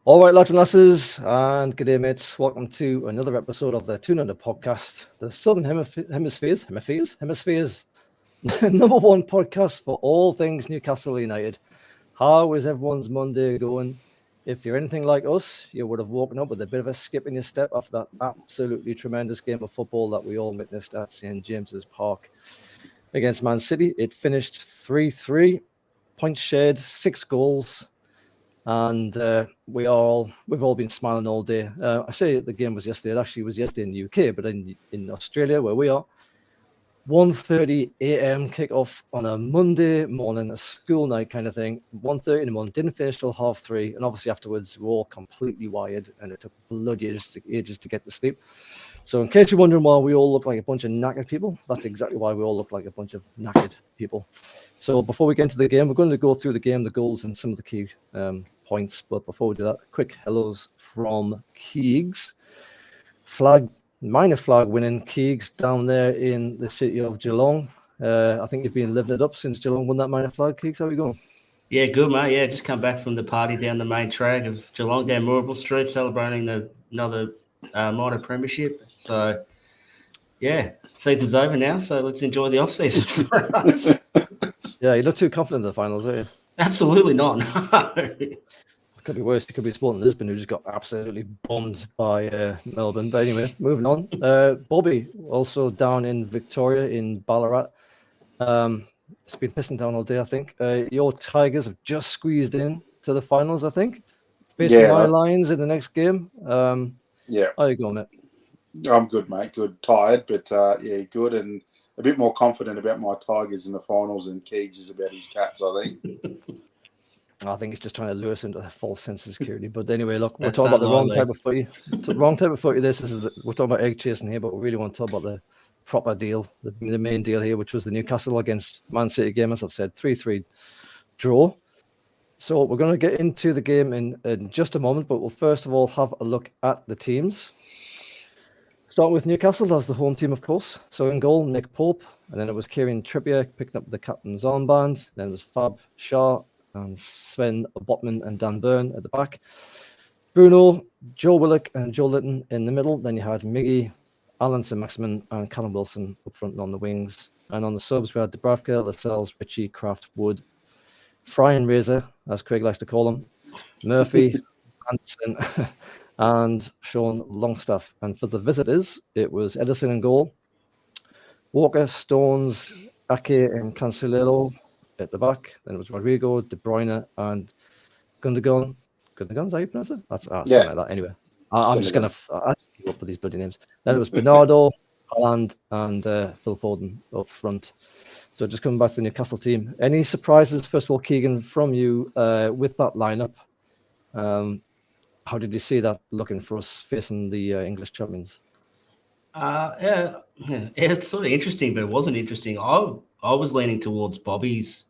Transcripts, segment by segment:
All right, lads and lasses, and good day, mates. Welcome to another episode of the Tune Under podcast, the Southern Hemisphere's number one podcast for all things Newcastle United. How is everyone's Monday going? If you're anything like us, you would have woken up with a bit of a skip in your step after that absolutely tremendous game of football that we all witnessed at St. James's Park against Man City. It finished 3-3, points shared, 6 goals. And we've all been smiling all day. I say the game was yesterday. It actually was yesterday in the UK, but in Australia, where we are, 1:30 a.m. kickoff on a Monday morning, a school night kind of thing. 1:30 in the morning, didn't finish till 3:30, and obviously afterwards we're all completely wired, and it took bloody ages to get to sleep. So in case you're wondering why we all look like a bunch of knackered people, that's exactly why we all look like a bunch of knackered people. So before we get into the game, we're going to go through the game, the goals, and some of the key points. But before we do that, quick hellos from Keegs. Minor flag winning Keegs down there in the city of Geelong. I think you've been living it up since Geelong won that minor flag. Keegs, how are you going? Yeah, good, mate. Yeah, just come back from the party down the main track of Geelong, down Moorabool Street, celebrating another minor premiership. So, yeah, season's over now, so let's enjoy the off-season. Yeah, you're not too confident in the finals, are you? Absolutely not, no. It could be worse. It could be Sporting Lisbon, who just got absolutely bombed by Melbourne. But anyway, moving on. Bobby, also down in Victoria, in Ballarat. It's been pissing down all day, I think. Your Tigers have just squeezed in to the finals, I think. Facing my Lions in the next game. Yeah. How are you going, mate? I'm good, mate. Good. Tired, but yeah, good. And a bit more confident about my Tigers in the finals than Keegs is about his Cats, I think. I think he's just trying to lure us into a false sense of security. But anyway, look, we're talking about the wrong type of footy. Wrong type of footy. We're talking about egg chasing here, but we really want to talk about the proper deal, the main deal here, which was the Newcastle against Man City game, as I've said, 3-3 draw. So we're going to get into the game in just a moment, but we'll first of all have a look at the teams. Starting with Newcastle as the home team, of course. So in goal, Nick Pope, and then it was Kieran Trippier picking up the captain's armband. Then it was Fab Shah and Sven Botman and Dan Burn at the back. Bruno, Joe Willock and Joe Litton in the middle. Then you had Miggy, Alan Saint-Maximin and Callum Wilson up front and on the wings. And on the subs, we had Dubravka, Lascelles, Ritchie, Kraft, Wood, Fry and Razor, as Craig likes to call them, Murphy, Anderson, and Sean Longstaff. And for the visitors, it was Edison in goal, Walker, Stones, Ake and Cancelo at the back. Then it was Rodrigo, De Bruyne, and Gundogan. Gundogan, is that how you pronounce it? That's something like that. Anyway, I'm just going to keep up with these bloody names. Then it was Bernardo, Haaland, and Phil Foden up front. So just coming back to the Newcastle team. Any surprises, first of all, Keegan, from you with that lineup? How did you see that looking for us facing the English champions? Yeah, it's sort of interesting, but it wasn't interesting. I was leaning towards Bobby's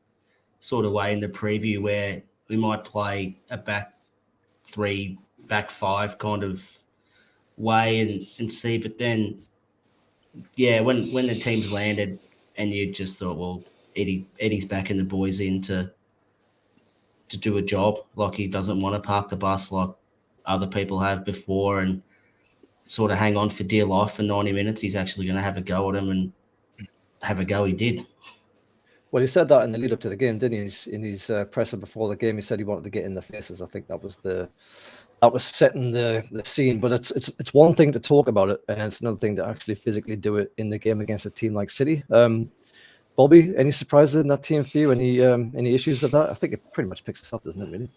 sort of way in the preview, where we might play a back 3, back 5 kind of way and see. But then, yeah, when the teams landed, and you just thought, well, Eddie's backing the boys in to do a job. Like, he doesn't want to park the bus like other people have before and sort of hang on for dear life for 90 minutes. He's actually going to have a go at him, and have a go he did. Well, he said that in the lead up to the game, didn't he? In his presser before the game, he said he wanted to get in the faces. I think that was setting the scene. But it's one thing to talk about it, and it's another thing to actually physically do it in the game against a team like City. Bobby, any surprises in that team for you? Any issues with that? I think it pretty much picks us up, doesn't it? Really,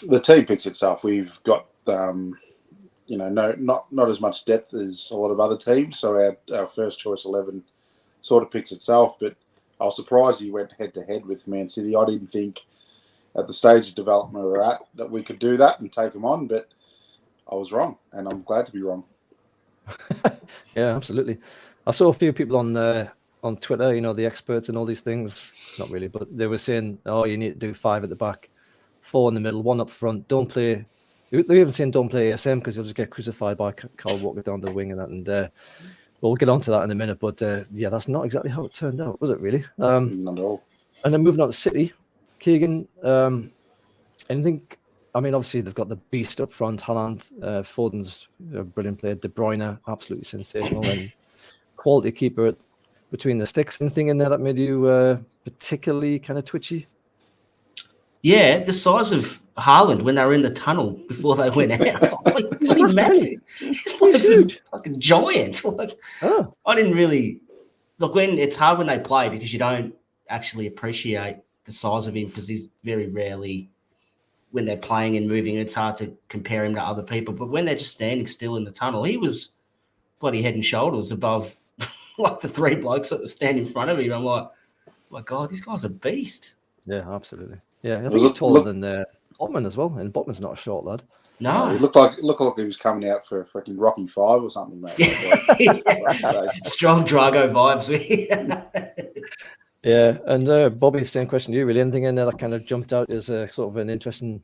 the team picks itself. We've got not as much depth as a lot of other teams, so our first choice 11 sort of picks itself. But I was surprised he went head-to-head with Man City. I didn't think at the stage of development we're at that we could do that and take them on, but I was wrong, and I'm glad to be wrong. Yeah, absolutely. I saw a few people on Twitter, the experts and all these things. Not really, but they were saying, oh, you need to do 5 at the back, 4 in the middle, 1 up front. Don't play. They're even saying don't play ASM because you'll just get crucified by Carl Walker down the wing and that. And we'll get on to that in a minute. But yeah, that's not exactly how it turned out, was it really? Not at all. And then moving on to City, Keegan, anything I mean, obviously they've got the beast up front. Haaland, Foden's a brilliant player. De Bruyne, absolutely sensational, and quality keeper between the sticks. Anything in there that made you particularly kind of twitchy? Yeah, the size of Haaland when they were in the tunnel before they went out. Like, bloody massive. He's a fucking giant. Like, I didn't really look when it's hard when they play because you don't actually appreciate the size of him because he's very rarely when they're playing and moving. It's hard to compare him to other people. But when they're just standing still in the tunnel, he was bloody head and shoulders above like the three blokes that stand in front of him. I'm like, oh my God, this guy's a beast. Yeah, absolutely. Yeah, I think he's taller than Botman as well, and Botman's not a short lad. No, he looked like he was coming out for a freaking Rocky 5 or something, mate. Strong Drago vibes. Yeah, and Bobby, same question to you. Really, anything in there that kind of jumped out as a sort of an interesting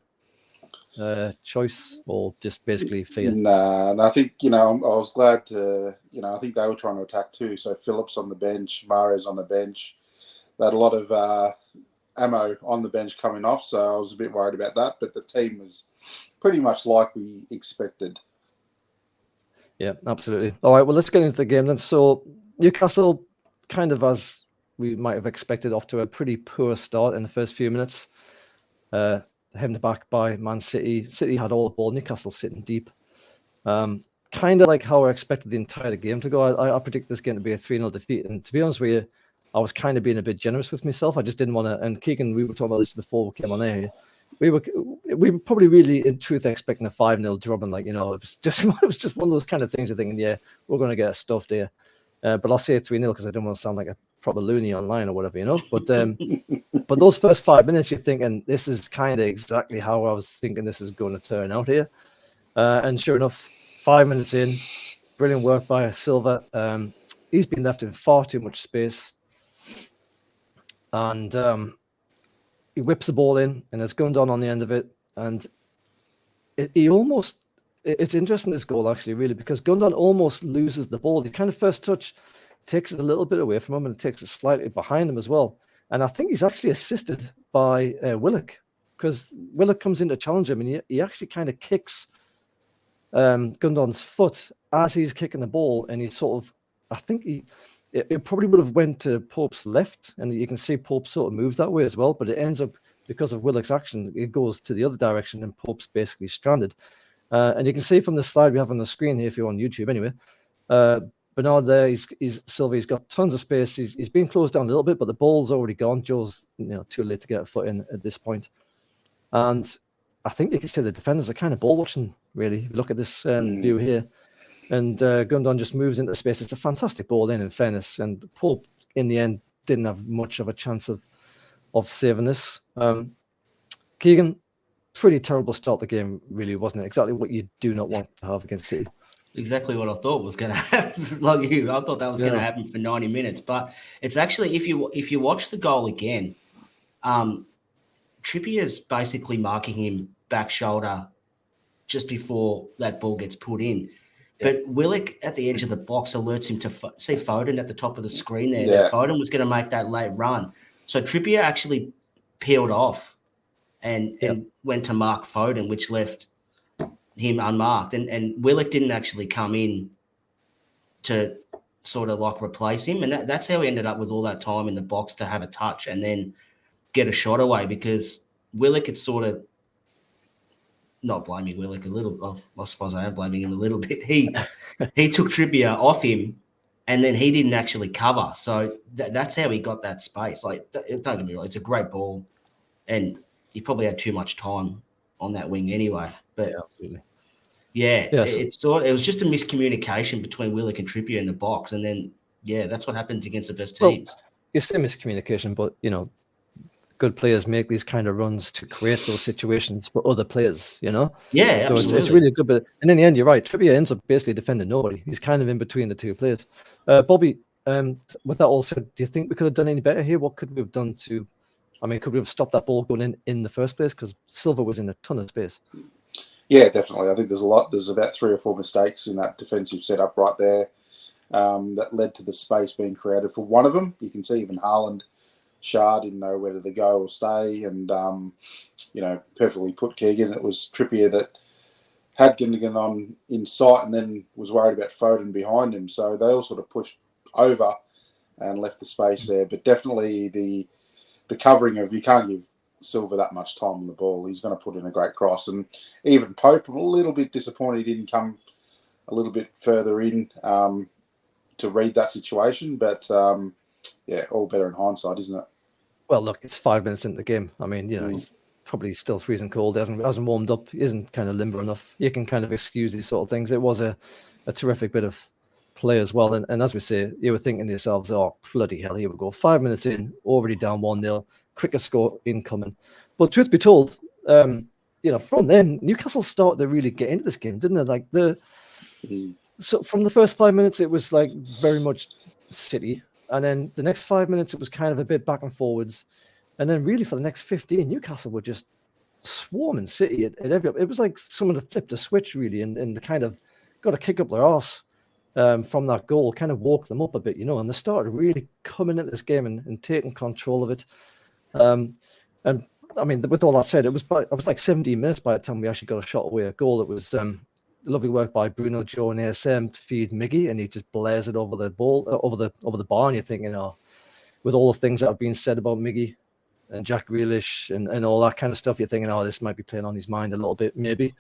choice, or just basically fear? Nah, I think I was glad to I think they were trying to attack too. So Phillips on the bench, Mahrez on the bench. They had a lot of ammo on the bench coming off, so I was a bit worried about that. But the team was pretty much like we expected. Yeah, absolutely. All right, well, let's get into the game then. So Newcastle, kind of as we might have expected, off to a pretty poor start in the first few minutes. Hemmed back by Man City. City had all the ball. Newcastle sitting deep. Kind of like how I expected the entire game to go. I predict this game to be a 3-0 defeat. And to be honest with you, I was kind of being a bit generous with myself. I just didn't want to. And Keegan, we were talking about this before we came on air. We were probably really, in truth, expecting a 5-0 drubbing. Like, it was just one of those kind of things. You're thinking, yeah, we're going to get stuffed here. But I'll say 3-0 because I don't want to sound like a proper loony online or whatever, But but those first 5 minutes, you're thinking this is kind of exactly how I was thinking this is going to turn out here. And sure enough, 5 minutes in, brilliant work by Silva. He's been left in far too much space. And he whips the ball in, and it's Gundogan on the end of it. And it's interesting, this goal, actually, really, because Gundogan almost loses the ball. The kind of first touch takes it a little bit away from him, and it takes it slightly behind him as well. And I think he's actually assisted by Willock, because Willock comes in to challenge him, and he actually kind of kicks Gundogan's foot as he's kicking the ball, and he sort of, I think it probably would have went to Pope's left, and you can see Pope sort of move that way as well, but it ends up, because of Willock's action, it goes to the other direction, and Pope's basically stranded. And you can see from the slide we have on the screen here, if you're on YouTube anyway, Bernard there, he's got tons of space. He's been closed down a little bit, but the ball's already gone. Joe's too late to get a foot in at this point. And I think you can see the defenders are kind of ball watching, really. Look at this view here. And Gundogan just moves into space. It's a fantastic ball in fairness. And Pope, in the end, didn't have much of a chance of saving this. Keegan, pretty terrible start to the game, really, wasn't it? Exactly what you do not want to have against City. Exactly what I thought was going to happen. Like you, I thought that was going to happen for 90 minutes. But it's actually, if you watch the goal again, Trippier's basically marking him back shoulder just before that ball gets put in. But Willock at the edge of the box alerts him to see Foden at the top of the screen there. That Foden was going to make that late run. So Trippier actually peeled off and went to mark Foden, which left him unmarked. And Willock didn't actually come in to sort of like replace him. And that's how he ended up with all that time in the box to have a touch and then get a shot away, because Willock had sort of, not blaming Willock a little. Well, I suppose I am blaming him a little bit. He took Trippier off him, and then he didn't actually cover. So that's how he got that space. Like, don't get me wrong, it's a great ball, and he probably had too much time on that wing anyway. But absolutely, it was just a miscommunication between Willock and Trippier in the box, and then that's what happens against the best teams. Well, you say miscommunication, but good players make these kind of runs to create those situations for other players, Yeah, so it's really good. But and in the end, you're right. Trippier ends up basically defending nobody. He's kind of in between the two players. Bobby, with that all said, do you think we could have done any better here? What could we have done to? I mean, could we have stopped that ball going in the first place? Because Silva was in a ton of space. Yeah, definitely. I think there's about 3 or 4 mistakes in that defensive setup right there that led to the space being created for one of them. You can see even Haaland Shah didn't know whether to go or stay, and perfectly put Keegan. It was Trippier that had Gundogan on in sight and then was worried about Foden behind him. So they all sort of pushed over and left the space there. But definitely the covering of, you can't give Silva that much time on the ball. He's going to put in a great cross. And even Pope, I'm a little bit disappointed he didn't come a little bit further in to read that situation. But, all better in hindsight, isn't it? Well, look, it's 5 minutes into the game. I mean, he's probably still freezing cold. Hasn't warmed up. He isn't kind of limber enough. You can kind of excuse these sort of things. It was a terrific bit of play as well. And as we say, you were thinking to yourselves, oh, bloody hell, here we go. 5 minutes in, already down 1-0, quicker score incoming. But truth be told, from then, Newcastle started to really get into this game, didn't they? So from the first 5 minutes, it was like very much City. And then the next 5 minutes, it was kind of a bit back and forwards. And then really for the next 15, Newcastle were just swarming City. It was like someone had flipped a switch, really, and they kind of got a kick up their arse from that goal, kind of woke them up a bit, and they started really coming into this game and taking control of it. And I mean, with all that said, it was like 17 minutes by the time we actually got a shot away, a goal. It was lovely work by Bruno Joe and ASM to feed Miggy, and he just blares it over the ball, over the bar, and you're thinking, with all the things that have been said about Miggy and Jack Grealish and all that kind of stuff, you're thinking, this might be playing on his mind a little bit, maybe.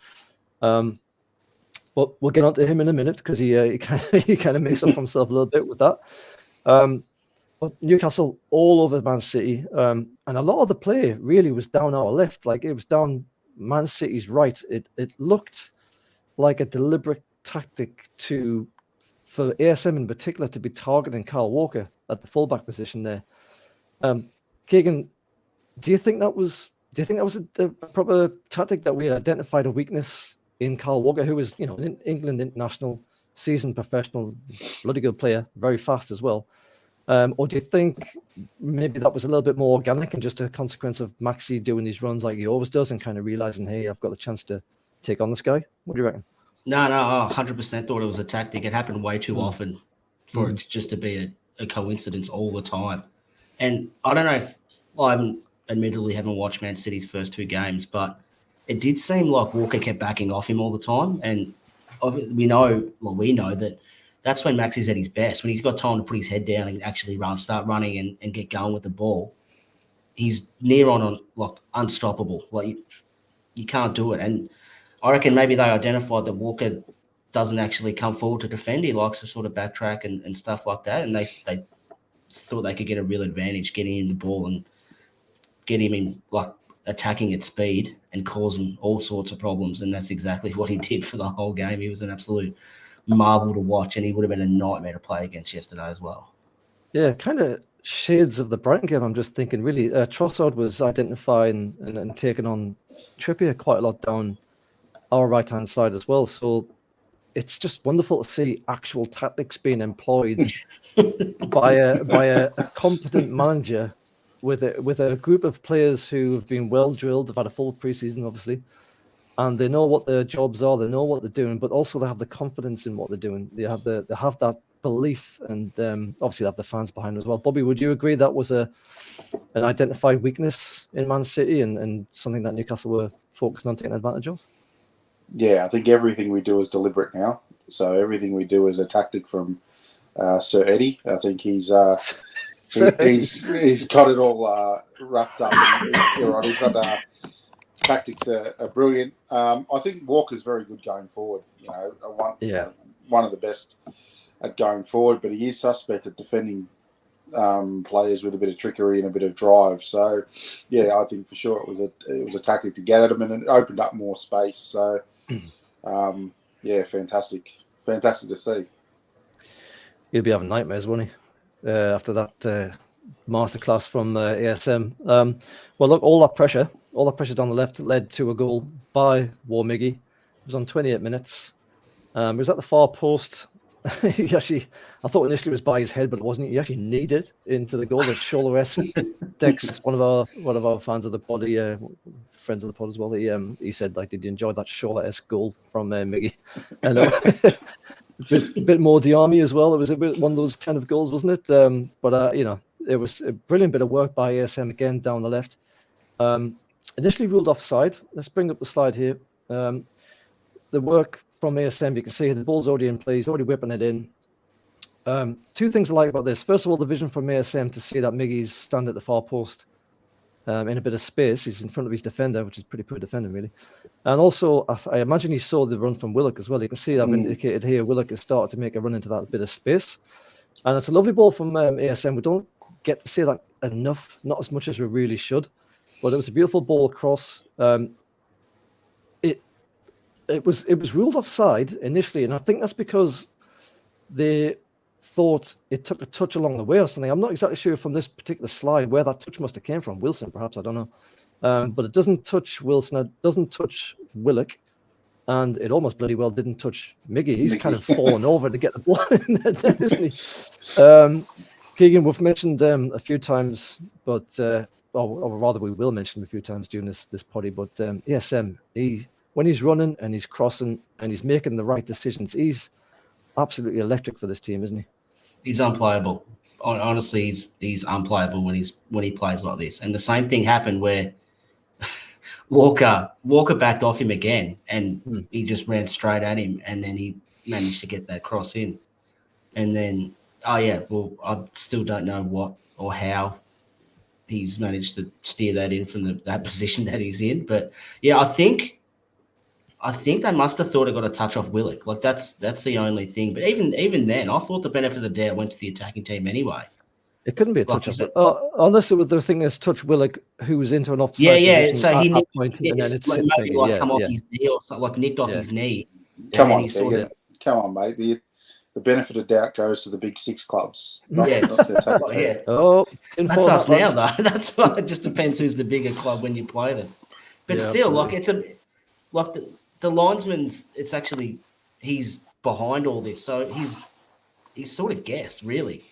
But we'll get on to him in a minute because he kind of makes up for himself a little bit with that. But Newcastle all over Man City, and a lot of the play really was down our left, like it was down Man City's right. It looked like a deliberate tactic for ASM in particular to be targeting Kyle Walker at the fullback position there. Keegan, do you think that was a proper tactic, that we had identified a weakness in Kyle Walker, who was, an England international, seasoned professional, bloody good player, very fast as well? Or do you think maybe that was a little bit more organic and just a consequence of Maxi doing these runs like he always does and kind of realizing, hey, I've got a chance to take on this guy? What do you reckon? No, I 100% thought it was a tactic. It happened way too often for it just to be a coincidence all the time. And I don't know if I admittedly haven't watched Man City's first two games, but it did seem like Walker kept backing off him all the time. And we know that that's when Maxi's at his best, when he's got time to put his head down and actually start running and get going with the ball. He's near on like unstoppable. Like you can't do it. And I reckon maybe they identified that Walker doesn't actually come forward to defend. He likes to sort of backtrack and stuff like that. And they thought they could get a real advantage getting him the ball and get him in like attacking at speed and causing all sorts of problems. And that's exactly what he did for the whole game. He was an absolute marvel to watch, and he would have been a nightmare to play against yesterday as well. Yeah, kind of shades of the Brighton game. I'm just thinking, really, Trossard was identifying and taking on Trippier quite a lot down our right-hand side as well. So it's just wonderful to see actual tactics being employed by a competent manager with a group of players who have been well drilled. They've had a full preseason, obviously, and they know what their jobs are. They know what they're doing, but also they have the confidence in what they're doing. They have that belief, and obviously they have the fans behind them as well. Bobby, would you agree that was an identified weakness in Man City and something that Newcastle were focused on taking advantage of? Yeah, I think everything we do is deliberate now. So everything we do is a tactic from Sir Eddie. I think he's got it all wrapped up. You're right. He's got tactics are brilliant. I think Walker's very good going forward. One of the best at going forward, but he is suspect at defending players with a bit of trickery and a bit of drive. So, yeah, I think for sure it was a tactic to get at him, and it opened up more space. So, fantastic to see. He'll be having nightmares, won't he? After that masterclass from ASM. Well, look, all that pressure down the left led to a goal by War Miggy. It was on 28 minutes. It was at the far post. He actually, I thought initially it was by his head, but it wasn't. He actually kneed it into the goal. That Shola-esque. Dex, one of our fans of the pod, friends of the pod as well. He said, like, did you enjoy that Shola-esque goal from Miggy? And a bit more Diami as well. It was a bit one of those kind of goals, wasn't it? But it was a brilliant bit of work by ASM again down the left. Initially ruled offside. Let's bring up the slide here. The work from ASM, you can see the ball's already in play. He's already whipping it in. Two things I like about this. First of all, the vision from ASM to see that Miggy's stand at the far post in a bit of space. He's in front of his defender, which is pretty poor defending, really. And also, I imagine he saw the run from Willock as well. You can see that indicated here. Willock has started to make a run into that bit of space. And it's a lovely ball from ASM. We don't get to see that enough, not as much as we really should. But it was a beautiful ball across. It was ruled offside initially, and I think that's because they thought it took a touch along the way or something. I'm not exactly sure from this particular slide where that touch must have came from. Wilson, perhaps, I don't know. But it doesn't touch Wilson. It doesn't touch Willock. And it almost bloody well didn't touch Miggy. He's kind of fallen over to get the ball in there, isn't he? Keegan, we've mentioned a few times, but or rather we will mention a few times during this poddy, but ASM, when he's running and he's crossing and he's making the right decisions, he's absolutely electric for this team, isn't he? He's unplayable. Honestly, he's unplayable when he plays like this. And the same thing happened where Walker backed off him again, and he just ran straight at him, and then he managed to get that cross in. And then, I still don't know what or how he's managed to steer that in from that position that he's in. But yeah, I think they must have thought it got a touch off Willock. Like that's the only thing. But even then, I thought the benefit of the doubt went to the attacking team anyway. It couldn't be a touch off, unless it was the thing that's touched Willock, who was into an offside position. So he nicked, point, and then it's like maybe come off his knee or something, like nicked off his knee. Come on, mate. The benefit of doubt goes to the big six clubs. Not the attacking team. Oh, that's us now, though. That's why it just depends who's the bigger club when you play them. But still, absolutely. The linesman's. It's actually he's behind all this, so he's sort of guessed really.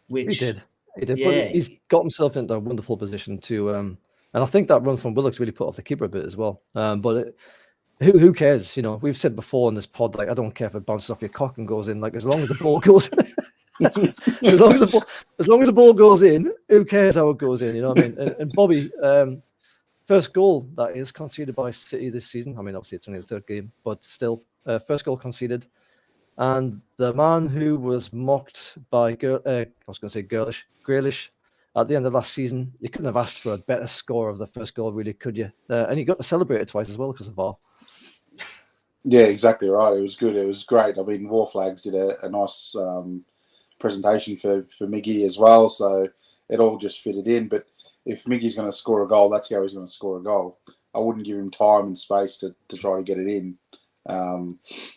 Which he did. Yeah. But he's got himself into a wonderful position to, and I think that run from Willock's really put off the keeper a bit as well. But who cares? You know, we've said before in this pod, like I don't care if it bounces off your cock and goes in. Like as long as the ball goes, as long as the ball goes in, who cares how it goes in? You know what I mean? And Bobby, first goal that is conceded by City this season. I mean, obviously it's only the third game, but still, first goal conceded. And the man who was mocked by Grealish at the end of last season, you couldn't have asked for a better score of the first goal, really, could you? And he got to celebrate it twice as well because of VAR. Yeah, exactly right. It was good. It was great. I mean, War Flags did a nice presentation for Miggy as well, so it all just fitted in. But if Miggy's going to score a goal, that's how he's going to score a goal. I wouldn't give him time and space to try to get it in.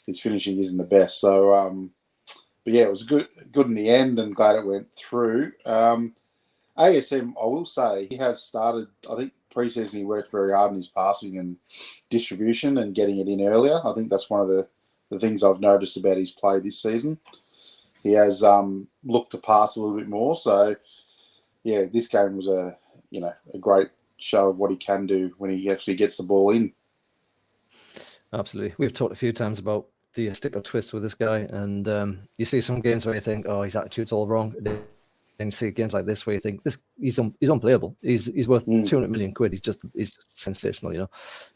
His finishing isn't the best, so but yeah, it was good in the end, and glad it went through. ASM, I will say, he has started. I think pre-season he worked very hard in his passing and distribution and getting it in earlier. I think that's one of the things I've noticed about his play this season. He has looked to pass a little bit more. So yeah, this game was a great show of what he can do when he actually gets the ball in. Absolutely. We've talked a few times about do you stick or twist with this guy, and you see some games where you think, oh, his attitude's all wrong. And you see games like this where you think he's unplayable. He's worth 200 million quid. He's just sensational. You know,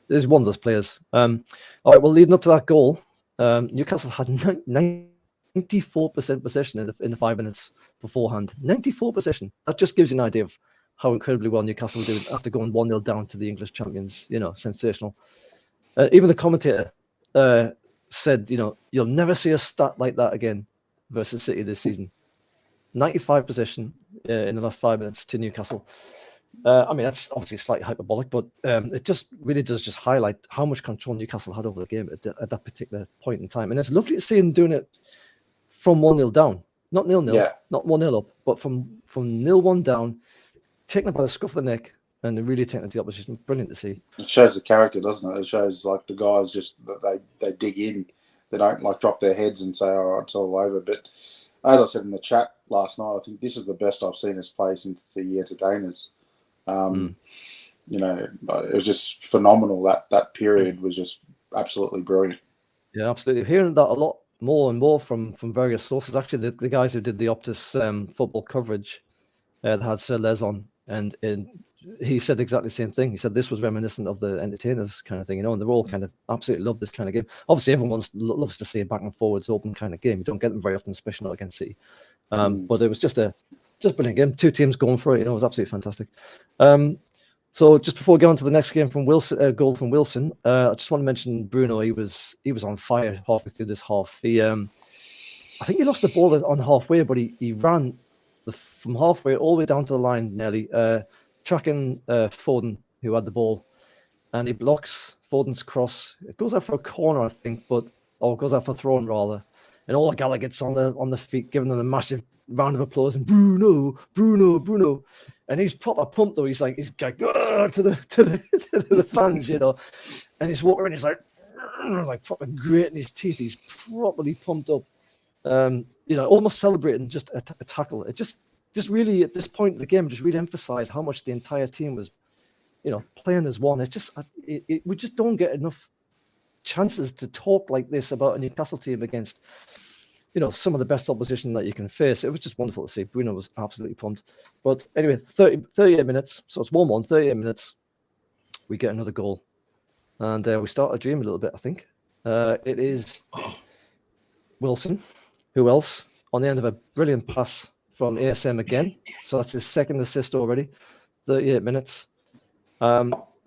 there's one of those players. All right. Well, leading up to that goal, Newcastle had 94% possession in the 5 minutes beforehand. 94 possession. That just gives you an idea of how incredibly well Newcastle were doing after going 1-0 down to the English champions. You know, sensational. Even the commentator said, you know, you'll never see a stat like that again versus City this season. 95 possession in the last 5 minutes to Newcastle. I mean, that's obviously slightly hyperbolic, but it just really does just highlight how much control Newcastle had over the game at that particular point in time. And it's lovely to see them doing it from 1-0 down. Not 0-0, not 1-0 up, but from 0-1 down, taking it by the scruff of the neck, and they're really taking it to the opposition. Brilliant to see. It shows the character, doesn't it? It shows like the guys just that they dig in. They don't like drop their heads and say, "All right, it's all over." But as I said in the chat last night, I think this is the best I've seen us play since the Entertainers. You know, it was just phenomenal. That period was just absolutely brilliant. Yeah, absolutely. Hearing that a lot more and more from various sources. Actually, the guys who did the Optus football coverage They had Sir Les on, and he said exactly the same thing. He said this was reminiscent of the Entertainers kind of thing, and they're all kind of absolutely love this kind of game. Obviously, everyone loves to see a back and forwards open kind of game. You don't get them very often, especially not against City. But it was just brilliant game. Two teams going for it. It was absolutely fantastic. So just before we go on to the next game from Wilson, goal from Wilson, I just want to mention Bruno. He was on fire halfway through this half. I think he lost the ball on halfway, but he ran from halfway all the way down to the line nearly, tracking Foden, who had the ball, and he blocks Foden's cross. It goes out for a corner, I think, or it goes out for a throw-in rather. And all the Gallagher gets on the feet, giving them a massive round of applause. And Bruno, and he's proper pumped though. He's like to the fans, and he's walking around. He's like proper grating his teeth. He's properly pumped up. Almost celebrating just a tackle. It just really, at this point in the game, just really emphasized how much the entire team was, playing as one. It's just, we just don't get enough chances to talk like this about a Newcastle team against, some of the best opposition that you can face. It was just wonderful to see. Bruno was absolutely pumped. But anyway, 38 minutes. So it's 1-1, 38 minutes. We get another goal. And we start a dream a little bit, I think. It is Wilson. Who else? On the end of a brilliant pass from ASM again. So that's his second assist already. 38 minutes.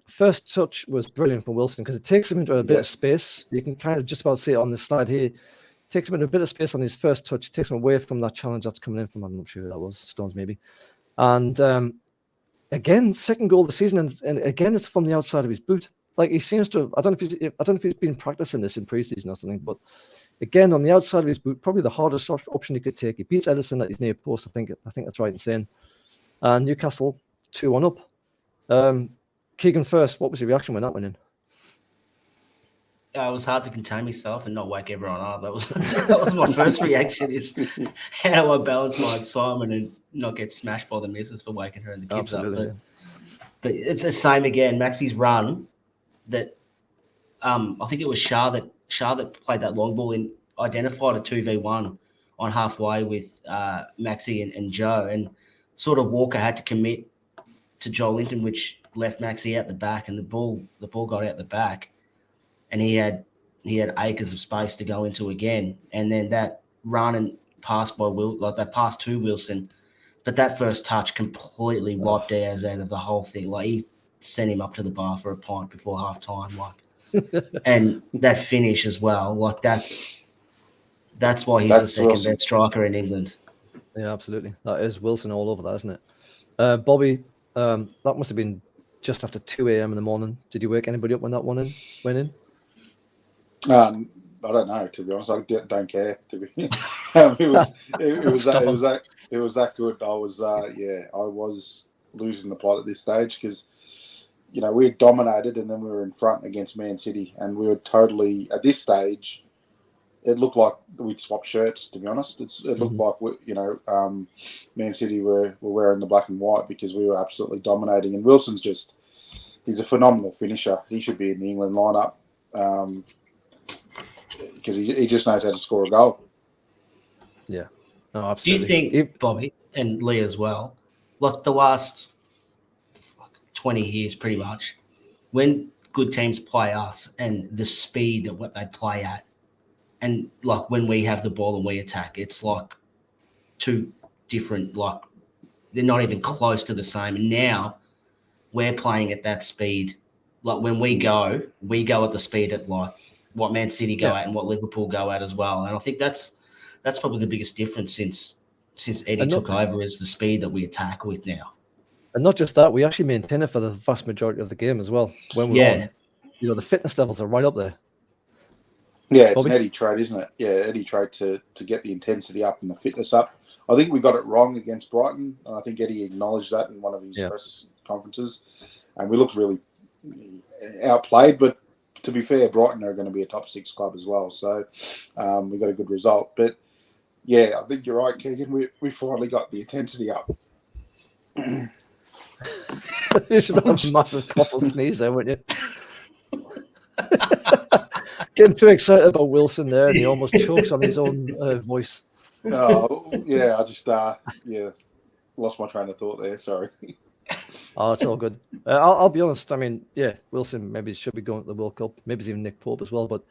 First touch was brilliant for Wilson because it takes him into a bit of space. You can kind of just about see it on the slide here. It takes him into a bit of space on his first touch. It takes him away from that challenge that's coming in from, I'm not sure who that was, Stones maybe. And again, second goal of the season. And again, it's from the outside of his boot. Like he seems to, I don't know if he's been practicing this in preseason or something, but again, on the outside of his boot, probably the hardest option he could take. He beats Edison at his near post, I think that's right in saying. And Newcastle 2-1 up. Keegan first, what was your reaction when that went in? It was hard to contain myself and not wake everyone up. That was my first reaction, is how I balance my excitement and not get smashed by the missus for waking her and the kids Absolutely, up. But it's the same again. Maxi's run that I think it was Shah that played that long ball and identified a 2v1 on halfway with Maxi and Joe, and sort of Walker had to commit to Joel Linton, which left Maxi out the back, and the ball got out the back, and he had acres of space to go into again. And then that run and pass by that pass to Wilson, but that first touch completely wiped Diaz out of the whole thing. Like he sent him up to the bar for a pint before half time, and that finish as well. Like that's why he's the second best striker in England. Yeah, absolutely. That is Wilson all over that, isn't it? Bobby, that must have been just after 2 a.m. in the morning. Did you wake anybody up when that one went in? I don't know, to be honest. I don't care. To be, it was that good. I was losing the plot at this stage because we had dominated and then we were in front against Man City, and we were totally at this stage. It looked like we'd swapped shirts. To be honest, it looked like Man City were wearing the black and white because we were absolutely dominating. And Wilson's he's a phenomenal finisher. He should be in the England lineup because he just knows how to score a goal. Yeah, no, absolutely. Do you think, Bobby and Lee as well, like the last 20 years, pretty much, when good teams play us and the speed at what they play at, and like when we have the ball and we attack, it's like two different, like they're not even close to the same. And now we're playing at that speed. Like when we go at the speed at like what Man City go at and what Liverpool go at as well. And I think that's probably the biggest difference since Eddie took over, is the speed that we attack with now. And not just that, we actually maintain it for the vast majority of the game as well. When we're on, the fitness levels are right up there. Yeah, it's an Eddie trait, isn't it? Yeah, Eddie trait to get the intensity up and the fitness up. I think we got it wrong against Brighton, and I think Eddie acknowledged that in one of his press conferences. And we looked really outplayed, but to be fair, Brighton are going to be a top 6 club as well. So we got a good result. But yeah, I think you're right, Keegan. We finally got the intensity up. You should have a massive cough or sneeze there, wouldn't you? Getting too excited about Wilson there, and he almost chokes on his own voice. Oh, yeah, I just, lost my train of thought there. Sorry. Oh, it's all good. I'll be honest. I mean, yeah, Wilson maybe should be going to the World Cup. Maybe even Nick Pope as well. But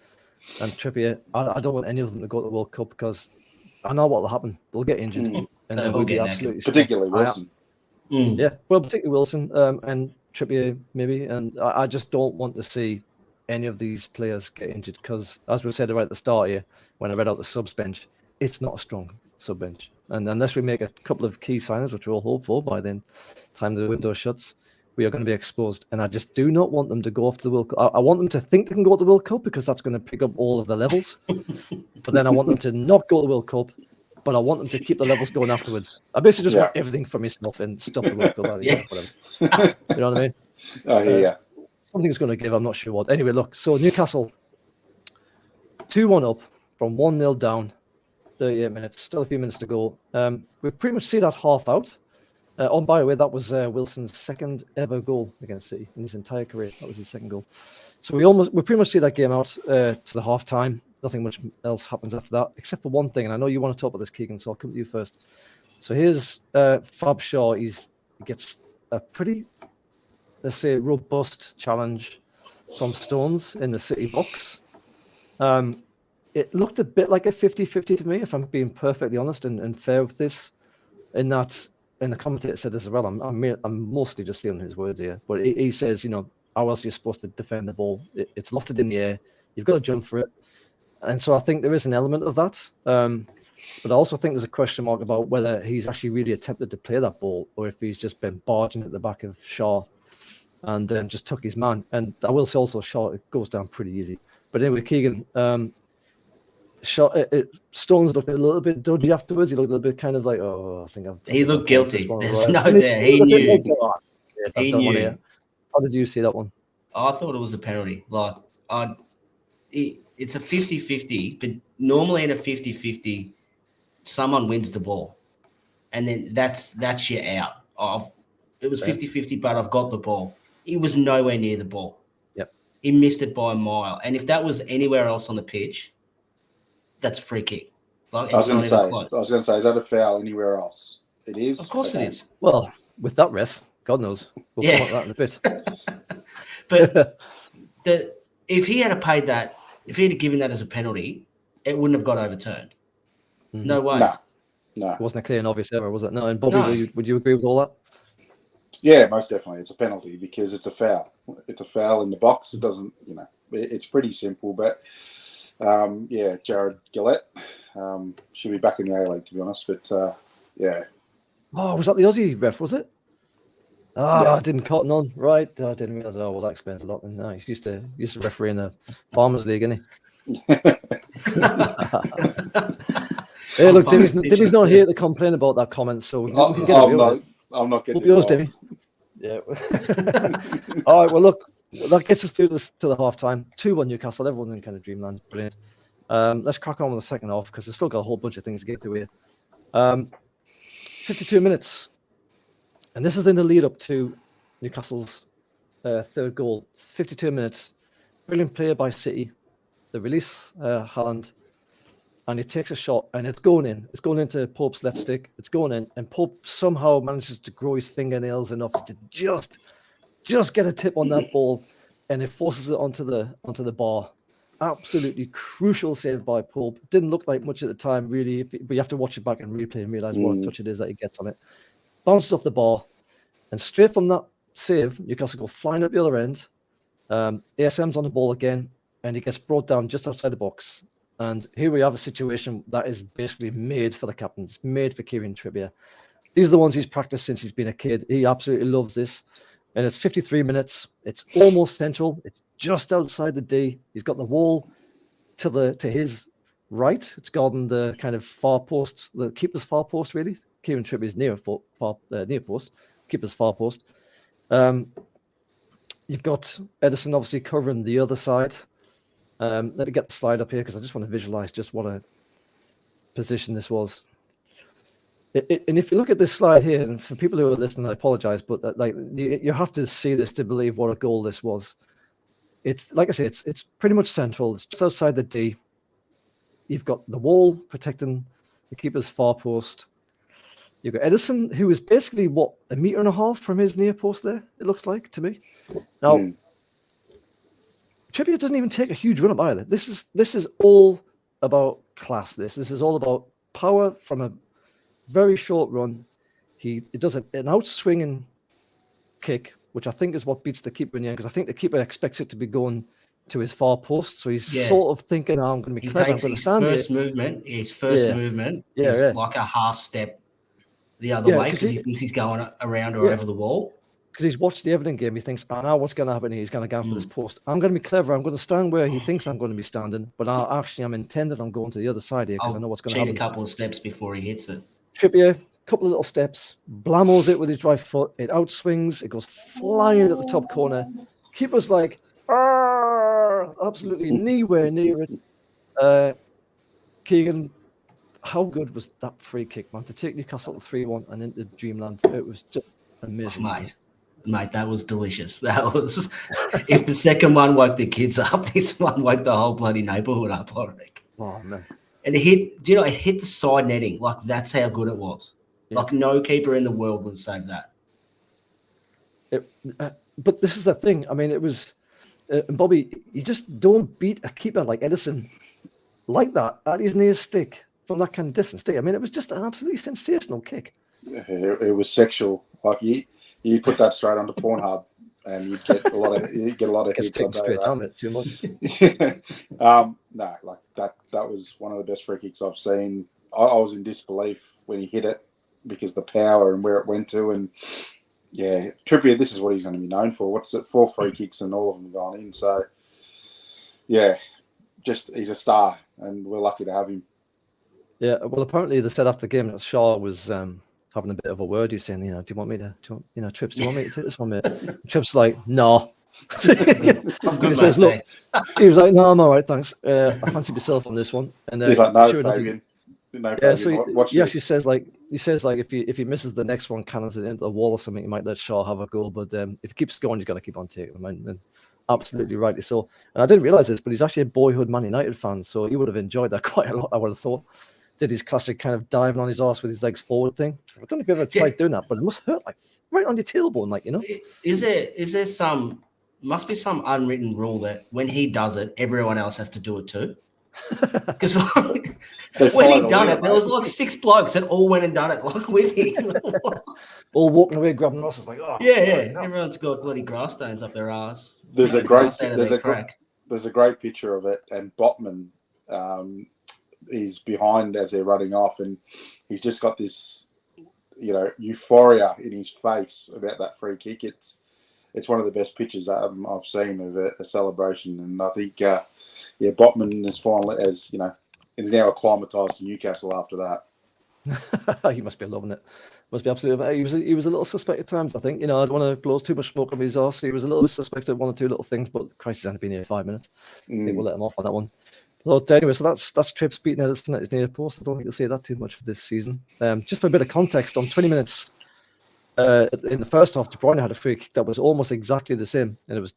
and Trippier, I don't want any of them to go to the World Cup because I know what will happen. They'll get injured, and then we'll be absolutely particularly Wilson. Yeah, well, particularly Wilson and Trippier maybe, and I just don't want to see any of these players get injured because, as we said right at the start here, when I read out the subs bench, it's not a strong sub bench, and unless we make a couple of key signings, which we all hope for by then, time the window shuts, we are going to be exposed. And I just do not want them to go off to the World Cup. I want them to think they can go to the World Cup because that's going to pick up all of the levels. But then I want them to not go to the World Cup, but I want them to keep the levels going afterwards. I basically just want everything for myself and stuff the World Cup out of whatever. You know what I mean? I hear you. Something's going to give. I'm not sure what. Anyway, look. So Newcastle 2-1 up from 1-0 down. 38 minutes. Still a few minutes to go. We pretty much see that half out. By the way, that was Wilson's second ever goal against City in his entire career. That was his second goal. So we pretty much see that game out to the half time. Nothing much else happens after that, except for one thing. And I know you want to talk about this, Keegan, so I'll come to you first. So here's Fab Shaw. He gets a pretty, let's say, robust challenge from Stones in the City box. It looked a bit like a 50-50 to me, if I'm being perfectly honest and fair with this, in that, and the commentator said this as well, I'm mostly just stealing his words here, but he says, how else are you supposed to defend the ball? It's lofted in the air. You've got to jump for it. And so I think there is an element of that. But I also think there's a question mark about whether he's actually really attempted to play that ball or if he's just been barging at the back of Shaw and then just took his man. And I will say also Shaw, it goes down pretty easy. But anyway, Keegan, Stones looked a little bit dodgy afterwards. He looked a little bit kind of like, I think he looked guilty. There's no doubt. He knew. He knew. How did you see that one? I thought it was a penalty. Like, it's a 50-50, but normally in a 50-50, someone wins the ball, and then that's your out. It was 50-50, but I've got the ball. He was nowhere near the ball. Yep. He missed it by a mile. And if that was anywhere else on the pitch, that's free kick. Like, I was going to say, is that a foul anywhere else? It is. Of course it is. Well, with that ref, God knows. We'll come at that in a bit. But if he had paid that, if he had given that as a penalty, it wouldn't have got overturned. Mm-hmm. No way. No. It wasn't a clear and obvious error, was it? No. And Bobby, would you agree with all that? Yeah, most definitely. It's a penalty because it's a foul. It's a foul in the box. It doesn't, it's pretty simple. But, Jared Gillett should be back in the A-League, to be honest. But, yeah. Oh, was that the Aussie ref, was it? I didn't cotton on. Right. I didn't realise. Oh, well, that explains a lot. And no, he's used to referee in the Farmers League, isn't he? Hey, look, Dimmy's not here to complain about that comment, so we can get it. I'm not getting it. Yours, Dimmy. Yeah. All right. Well, look, that gets us through this to the half time. 2-1 Newcastle. Everyone's in kind of dreamland. Brilliant. Let's crack on with the second half because we've still got a whole bunch of things to get through here. 52 minutes. And this is in the lead up to Newcastle's third goal. It's 52 minutes. Brilliant play by City. They release Haaland, and he takes a shot, and it's going in. It's going into Pope's left stick. It's going in, and Pope somehow manages to grow his fingernails enough to just get a tip on that ball, and it forces it onto the bar. Absolutely crucial save by Pope. Didn't look like much at the time, really, but you have to watch it back and replay and realize what a touch it is that he gets on it. Bounces off the bar, and straight from that save, Newcastle go flying up the other end. ASM's on the ball again, and he gets brought down just outside the box. And here we have a situation that is basically made for the captains, made for Kieran Trippier. These are the ones he's practiced since he's been a kid. He absolutely loves this. And it's 53 minutes. It's almost central. It's just outside the D. He's got the wall to his right. It's guarding the kind of far post, the keeper's far post, really. Kieran Trippier's near post. Keeper's far post. You've got Edison obviously covering the other side. Let me get the slide up here because I just want to visualize just what a position this was. And if you look at this slide here, and for people who are listening, I apologize, but you have to see this to believe what a goal this was. It's like I say, it's pretty much central. It's just outside the D. You've got the wall protecting the keeper's far post. You've got Edison, who is basically, what, 1.5 meters from his near post there, it looks like to me. Now, Trippier doesn't even take a huge run up either. This is all about class. This is all about power from a very short run. It does an outswinging kick, which I think is what beats the keeper in the end, because I think the keeper expects it to be going to his far post. So he's sort of thinking, I'm going to be clever. His first movement is like a half step the other way, because he thinks he's going around or over the wall. Because he's watched the Everton game, he thinks, I know what's going to happen here. He's going to go for this post. I'm going to be clever. I'm going to stand where he thinks I'm going to be standing, but I'm intended on going to the other side here because I know what's going to happen. A couple of steps before he hits it. Trippier, a couple of little steps, blammos it with his right foot. It outswings. It goes flying at the top corner. Keeper's like, absolutely nowhere near it. Keegan, how good was that free kick, man? To take Newcastle to 3-1 and into dreamland. It was just amazing. Mate, that was delicious. That was, if the second one woke the kids up, this one woke the whole bloody neighbourhood up, I reckon. Oh, man. And it hit the side netting. Like, that's how good it was. Yeah. Like, no keeper in the world would have saved that. But this is the thing. I mean, it was, Bobby, you just don't beat a keeper like Edison like that at his near stick from that kind of distance, do you? I mean, it was just an absolutely sensational kick. It was sexual. Like, you put that straight onto Pornhub, and you get a lot of hits on straight down it too much. No, like that was one of the best free kicks I've seen. I was in disbelief when he hit it because the power and where it went to, and Trippier, this is what he's going to be known for. What's it? 4 free kicks and all of them have gone in. So just he's a star, and we're lucky to have him. Yeah, well, apparently they said after the game that Shaw was having a bit of a word. He was saying, do you want me to Trips, do you want me to take this one, mate? Trips like, no. I'm good, he says, look, he was like, no, I'm all right, thanks. I fancy myself on this one. And he's like, no, Fabian. No, Fabian. So watch he this. actually says, if he misses the next one, cannons it into the wall or something, he might let Shaw have a goal. But if he keeps going, he's got to keep on taking them. And absolutely rightly so. And I didn't realize this, but he's actually a boyhood Man United fan, so he would have enjoyed that quite a lot, I would have thought. Did his classic kind of diving on his arse with his legs forward thing. I don't know if you've ever tried doing that, but it must hurt like right on your tailbone, Is there must be some unwritten rule that when he does it, everyone else has to do it too? Because when he done it, there was like 6 blokes that all went and done it with him. All walking away grabbing Ross. Like, oh, no. Everyone's got bloody grass stains up their ass. There's a great picture of it, and Botman is behind as they're running off, and he's just got this, euphoria in his face about that free kick. It's one of the best pictures I've seen of a celebration, and I think Botman is finally, is now acclimatised to Newcastle after that. He must be loving it. Must be absolutely. He was a little suspect at times. I think I don't want to blow too much smoke on his arse. He was a little bit suspect of 1 or 2 little things, but Christ, he's only been here 5 minutes. I think we'll let him off on that one. But anyway, so that's Trips beating Edison at his near post. I don't think you'll see that too much for this season. Just for a bit of context, on 20 minutes in the first half, De Bruyne had a free kick that was almost exactly the same, and it was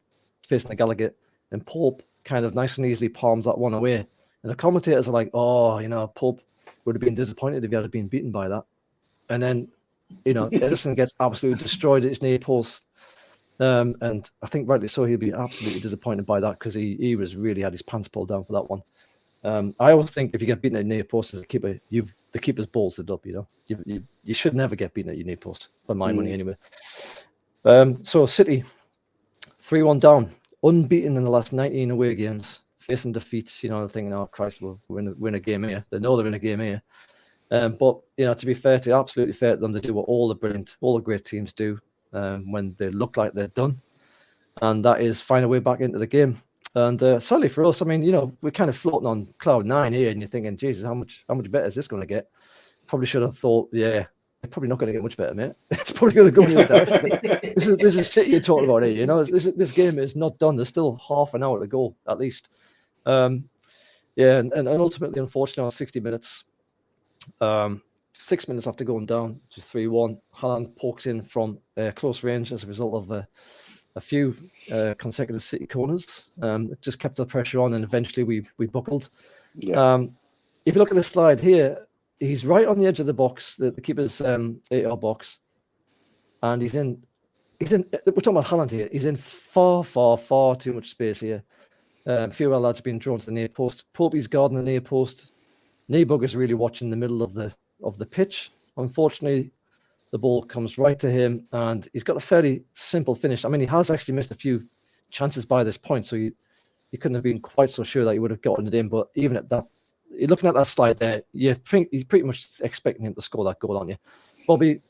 facing the Gallagher, and Pope kind of nice and easily palms that one away. And the commentators are like, Pope would have been disappointed if he had been beaten by that. And then, Edison gets absolutely destroyed at his near post. And I think rightly so, he'll be absolutely disappointed by that because he was really had his pants pulled down for that one. I always think if you get beaten at your near post as a keeper, the keeper's balls it up. You should never get beaten at your near post for my money anyway. So City 3-1 down, unbeaten in the last 19 away games, facing defeat. Thinking, oh Christ, we'll win a game here. They know they're in a game here. But to be fair, absolutely fair to them, to do what all the great teams do when they look like they're done, and that is find a way back into the game. And sadly for us, I mean, we're kind of floating on cloud 9 here, and you're thinking, Jesus, how much better is this going to get? Probably should have thought, it's probably not going to get much better, mate. It's probably going to go in the direction. This is City you're talking about here. This game is not done. There's still half an hour to go at least. And ultimately, unfortunately, on 60 minutes, 6 minutes after going down to 3-1, Haaland pokes in from close range as a result of a few consecutive City corners. It just kept the pressure on, and eventually we buckled. Yeah. If you look at this slide here, he's right on the edge of the box, the keeper's 8-yard box, and he's in. We're talking about Haaland here. He's in far too much space here. A few of our lads have been drawn to the near post. Popey's guarding the near post. Neighbugger's really watching the middle of the pitch. Unfortunately, the ball comes right to him, and he's got a fairly simple finish. I mean, he has actually missed a few chances by this point, so you couldn't have been quite so sure that he would have gotten it in. But even at that, you're looking at that slide there, you think you're pretty much expecting him to score that goal, aren't you? Bobby,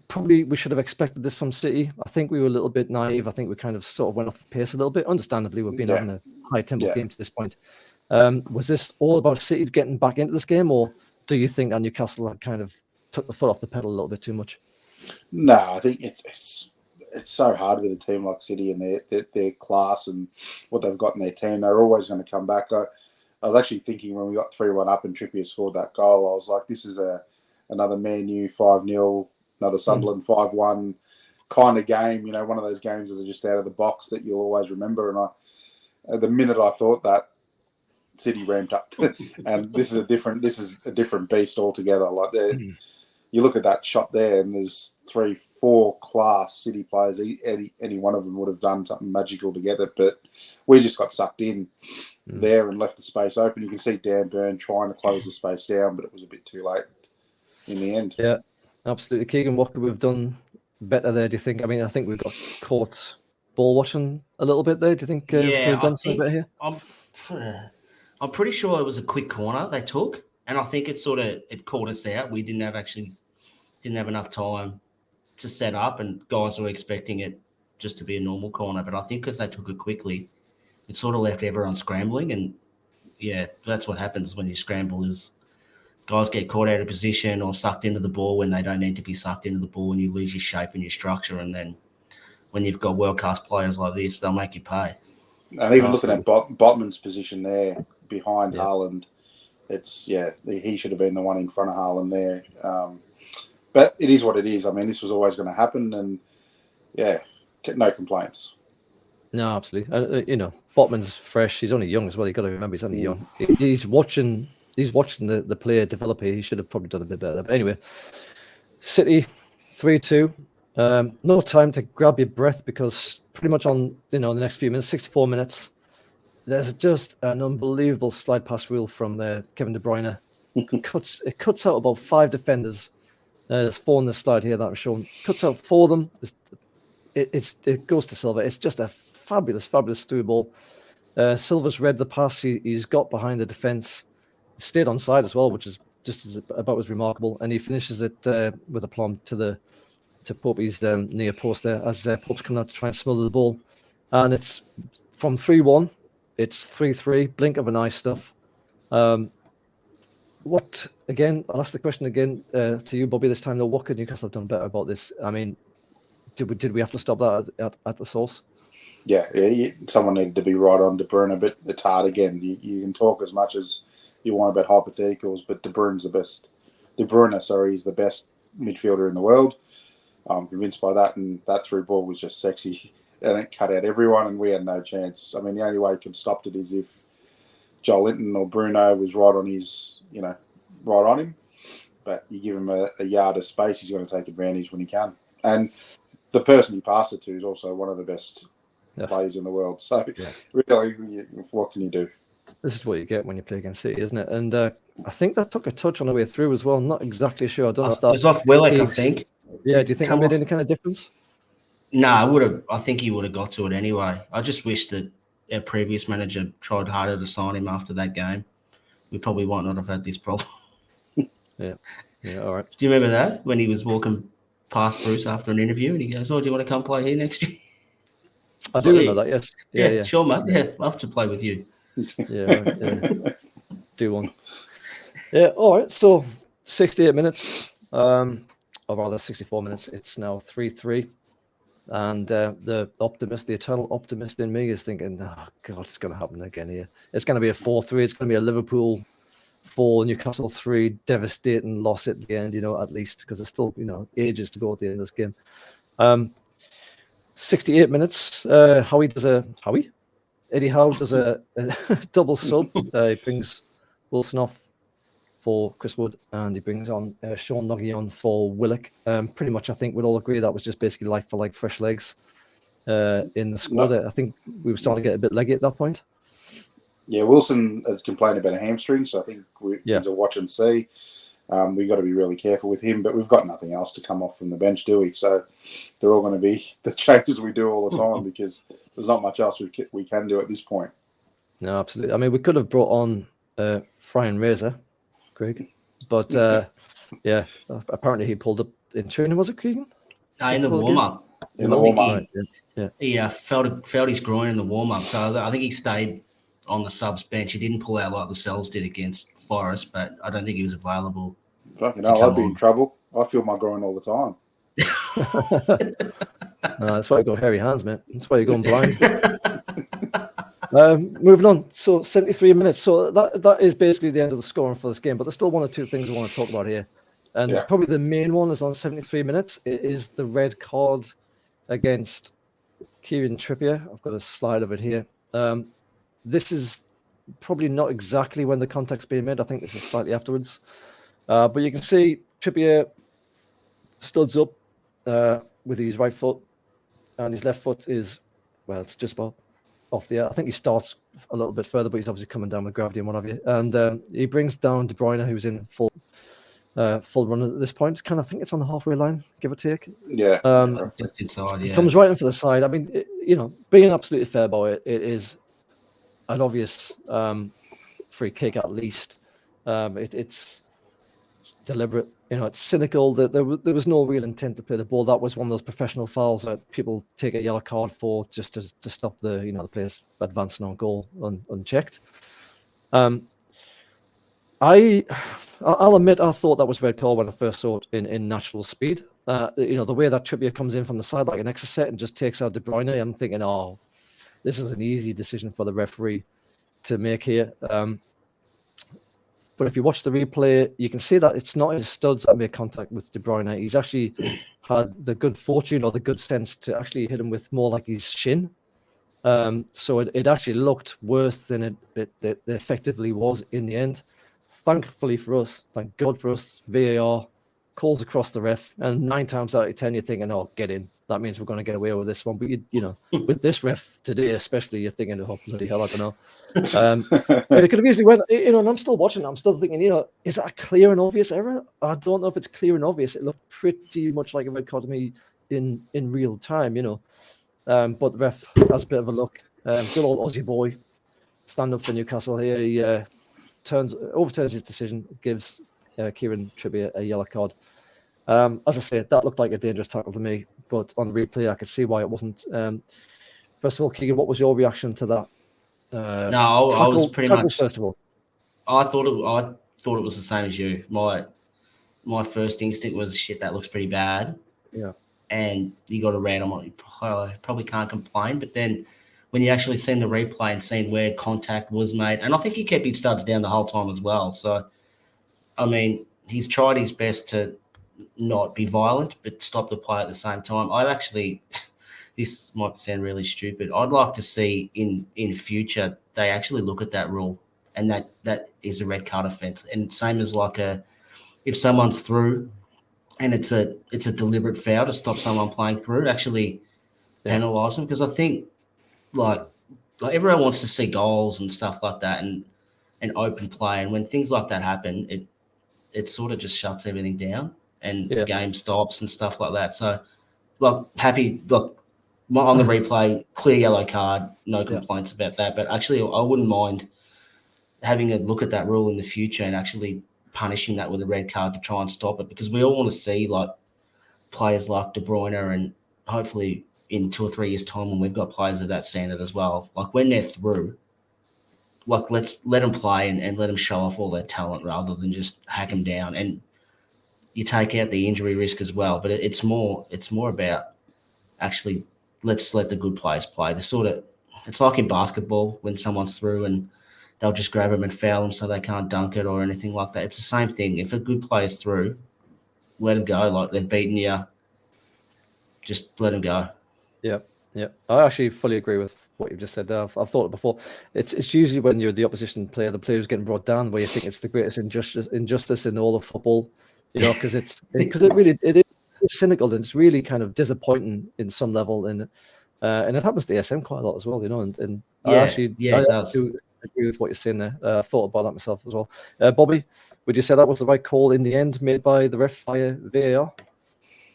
probably we should have expected this from City. I think we were a little bit naive. I think we kind of sort of went off the pace a little bit. Understandably, we've been having a high tempo game to this point. Was this all about City getting back into this game, or do you think that Newcastle had kind of took the foot off the pedal a little bit too much? No, I think it's so hard with a team like City and their class and what they've got in their team. They're always going to come back. I was actually thinking when we got 3-1 up and Trippier scored that goal, I was like, this is another Man U 5-0, another Sunderland 5-1 kind of game. You know, one of those games that are just out of the box that you'll always remember. And the minute I thought that, City ramped up, and this is a different beast altogether. Like you look at that shot there, and there's 3-4 class City players. Any one of them would have done something magical together, but we just got sucked in there and left the space open. You can see Dan Burn trying to close the space down, but it was a bit too late in the end. Yeah, absolutely. Keegan, what could we have done better there, do you think? I mean, I think we got caught ball watching a little bit there. Do you think we could have done something better here? I'm pretty sure it was a quick corner they took, and I think it caught us out. We didn't have enough time to set up, and guys were expecting it just to be a normal corner. But I think because they took it quickly, it sort of left everyone scrambling, and that's what happens when you scramble is guys get caught out of position or sucked into the ball when they don't need to be sucked into the ball, and you lose your shape and your structure. And then when you've got world-class players like this, they'll make you pay. And even looking at Botman's position there behind Haaland, he should have been the one in front of Haaland there. But it is what it is. I mean, this was always going to happen, and no complaints. No, absolutely. Botman's fresh. He's only young as well. You've got to remember he's only young. He's watching the player develop here. He should have probably done a bit better. But anyway, City 3-2. No time to grab your breath because pretty much on the next few minutes, 64 minutes, there's just an unbelievable slide pass rule from Kevin De Bruyne. It cuts out about 5 defenders. There's 4 in the slide here that I'm showing. Cuts out 4 of them. It goes to Silva. It's just a fabulous through ball. Silva's read the pass. He's got behind the defence. Stayed on side as well, which is just about as remarkable. And he finishes it with aplomb to Popey's near post there as Pope's coming out to try and smother the ball. And it's from 3-1. It's 3-3. Blink of an eye stuff. What, again, I'll ask the question again to you, Bobby, this time, though. What could Newcastle have done better about this? I mean, did we have to stop that at the source? Yeah, someone needed to be right on De Bruyne, but it's hard again. You can talk as much as you want about hypotheticals, but De Bruyne's the best. De Bruyne, he's the best midfielder in the world. I'm convinced by that, and that through ball was just sexy, and it cut out everyone, and we had no chance. I mean, the only way he could have stopped it is if Joel Linton or Bruno was right on him. But you give him a yard of space, he's going to take advantage when he can. And the person he passed it to is also one of the best players in the world. So really, what can you do? This is what you get when you play against City, isn't it? And I think that took a touch on the way through as well. I'm not exactly sure. I don't know if that was off Willock, I think. Yeah, do you think that made any kind of difference? No, I think he would have got to it anyway. I just wish that our previous manager tried harder to sign him after that game. We probably might not have had this problem. Yeah, all right. Do you remember that when he was walking past Bruce after an interview and he goes, "Oh, do you want to come play here next year?" I do remember that. Yes. Yeah. Sure, mate. Yeah, love to play with you. Yeah. Do one. Yeah. All right. So 68 minutes. Or rather 64 minutes. It's now 3-3. And the eternal optimist in me is thinking, oh, God, it's going to happen again here. It's going to be a 4-3. It's going to be a Liverpool 4, Newcastle 3, devastating loss at the end, at least, because there's still, ages to go at the end of this game. 68 minutes. Eddie Howe does a double sub. He brings Wilson off for Chris Wood, and he brings on Sean Noggy on for Willock. Pretty much, I think we'd all agree that was just basically like for like fresh legs in the squad. I think we were starting to get a bit leggy at that point. Yeah, Wilson had complained about a hamstring, so I think he's a watch and see. We've got to be really careful with him, but we've got nothing else to come off from the bench, do we? So they're all going to be the changes we do all the time because there's not much else we can do at this point. No, absolutely. I mean, we could have brought on Frying Razor, Craig, but apparently he pulled up in training. Was it Keegan? In the warm up. In the warm up, he felt his groin in the warm up, so I think he stayed on the subs bench. He didn't pull out like the Cells did against Forest, but I don't think he was available. Fucking hell, I'd be in trouble. I feel my groin all the time. No, that's why you got hairy hands, mate. That's why you're going blind. Moving on. So 73 minutes. So that is basically the end of the scoring for this game. But there's still one or two things I want to talk about here. And probably the main one is on 73 minutes. It is the red card against Kieran Trippier. I've got a slide of it here. This is probably not exactly when the contact's being made. I think this is slightly afterwards. But you can see Trippier studs up with his right foot, and his left foot is, well, it's just about off the air. I think he starts a little bit further, but he's obviously coming down with gravity and what have you. And he brings down De Bruyne, who's in full run at this point. I think it's on the halfway line, give or take. Yeah. Just inside, yeah. Comes right in for the side. I mean, being absolutely fair about it, it is an obvious free kick at least. It's deliberate. It's cynical. There was no real intent to play the ball. That was one of those professional fouls that people take a yellow card for just to stop the players advancing on goal unchecked. I'll admit I thought that was red card when I first saw it in natural speed. The way that Trippier comes in from the side like an extra set and just takes out De Bruyne, I'm thinking, this is an easy decision for the referee to make here. But if you watch the replay, you can see that it's not his studs that make contact with De Bruyne. He's actually had the good fortune or the good sense to actually hit him with more like his shin. So it actually looked worse than it effectively was in the end. Thankfully for us, thank God for us, VAR calls across the ref, and 9 times out of 10 you're thinking, get in. That means we're going to get away with this one. But with this ref today, especially, you're thinking, bloody hell, I don't know. It could have easily went, and I'm still watching. I'm still thinking, is that a clear and obvious error? I don't know if it's clear and obvious. It looked pretty much like a red card to me in real time, But the ref has a bit of a look. Good old Aussie boy, stand up for Newcastle here. He overturns his decision, gives Kieran Trippier a yellow card. As I say, that looked like a dangerous tackle to me, but on replay, I could see why it wasn't. First of all, Keegan, what was your reaction to that? I was pretty much. First of all, I thought it was the same as you. My first instinct was, shit, that looks pretty bad. Yeah. And you got around, I'm like, I probably can't complain. But then when you actually seen the replay and seen where contact was made, and I think he kept his studs down the whole time as well. So, I mean, he's tried his best to not be violent, but stop the play at the same time. This might sound really stupid. I'd like to see in future they actually look at that rule, and that is a red card offence. And same as if someone's through and it's a deliberate foul to stop someone playing through, actually penalise them, because I think like everyone wants to see goals and stuff like that and open play, and when things like that happen, it sort of just shuts everything down and the game stops and stuff like that. So, happy, on the replay, clear yellow card, no complaints about that. But actually, I wouldn't mind having a look at that rule in the future and actually punishing that with a red card to try and stop it, because we all want to see players like De Bruyne, and hopefully in 2 or 3 years' time when we've got players of that standard as well, when they're through, let's let them play and let them show off all their talent rather than just hack them down. And you take out the injury risk as well. But it's more about actually let's let the good players play. It's like in basketball when someone's through and they'll just grab them and foul them so they can't dunk it or anything like that. It's the same thing. If a good player's through, let them go. They've beaten you, just let them go. Yeah. Yeah, I actually fully agree with what you've just said there. I've thought it before. It's usually when you're the opposition player, the player who's getting brought down, where you think it's the greatest injustice in all of football, because it is cynical and it's really kind of disappointing in some level, and it happens to ASM quite a lot as well, and I does. do agree with what you're saying there. I thought about that myself as well. Bobby, would you say that was the right call in the end, made by the ref via VAR?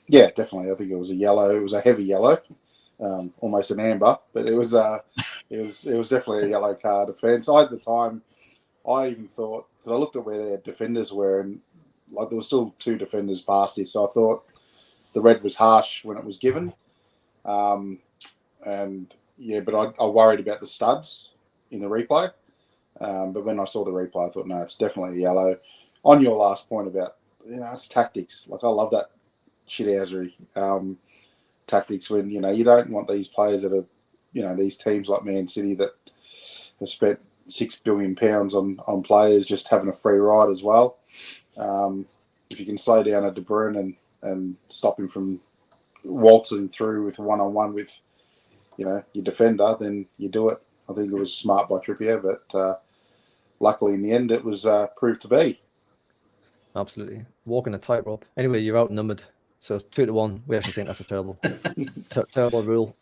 Yeah, definitely. I think it was a yellow. It was a heavy yellow. Almost an amber, but it was definitely a yellow card offence. At the time, I even thought, because I looked at where their defenders were, and like there were still 2 defenders past this, so I thought the red was harsh when it was given. But I worried about the studs in the replay. But when I saw the replay, I thought, no, it's definitely a yellow. On your last point about, it's tactics. Like, I love that shithousery. Tactics when you don't want these players that are these teams like Man City that have spent £6 billion on players just having a free ride as well. If you can slow down a De Bruyne and stop him from waltzing through with one-on-one with your defender, then you do it. I think it was smart by Trippier, but luckily in the end it was proved to be. Absolutely, walking a tightrope. Anyway, you're outnumbered. So 2-1, we actually think that's a terrible rule.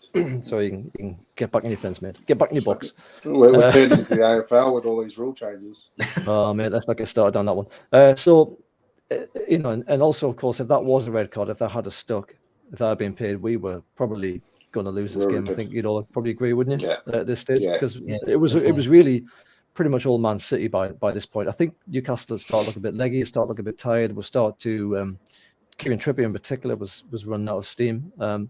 So you can get back in your fence, mate. Get back in your box. We're turning into the AFL with all these rule changes. Oh, mate, let's not get started on that one. And also, of course, if that was a red card, if that had us stuck, if that had been paid, we were probably going to lose this game. I think you'd all probably agree, wouldn't you? Yeah. At this stage, because it was definitely. It was really pretty much all Man City by this point. I think Newcastle started looking a bit leggy, started looking a bit tired. We'll start to. Kieran Trippier in particular was running out of steam, and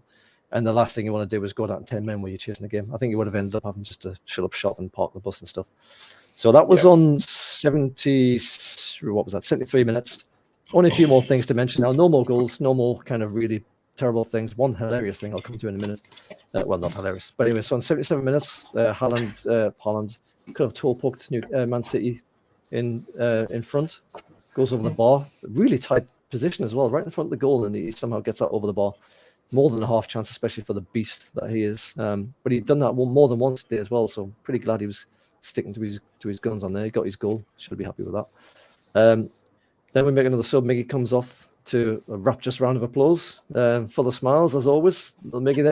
the last thing you want to do is go down 10 men where you're chasing the game. I think you would have ended up having just to shut up shop and park the bus and stuff. So that was on 73 minutes. Only a few more things to mention now. No more goals, no more kind of really terrible things. One hilarious thing I'll come to in a minute. Well, not hilarious, but anyway. So on 77 minutes, Haaland could have toe poked Man City in front, goes over the bar, really tight position as well, right in front of the goal, and he somehow gets that over the bar. More than a half chance, especially for the beast that he is. But he'd done that more than once today as well, so pretty glad he was sticking to his guns on there. He got his goal. Should be happy with that. Then we make another sub. Miggy comes off to a rapturous round of applause, full of smiles as always. Little Miggy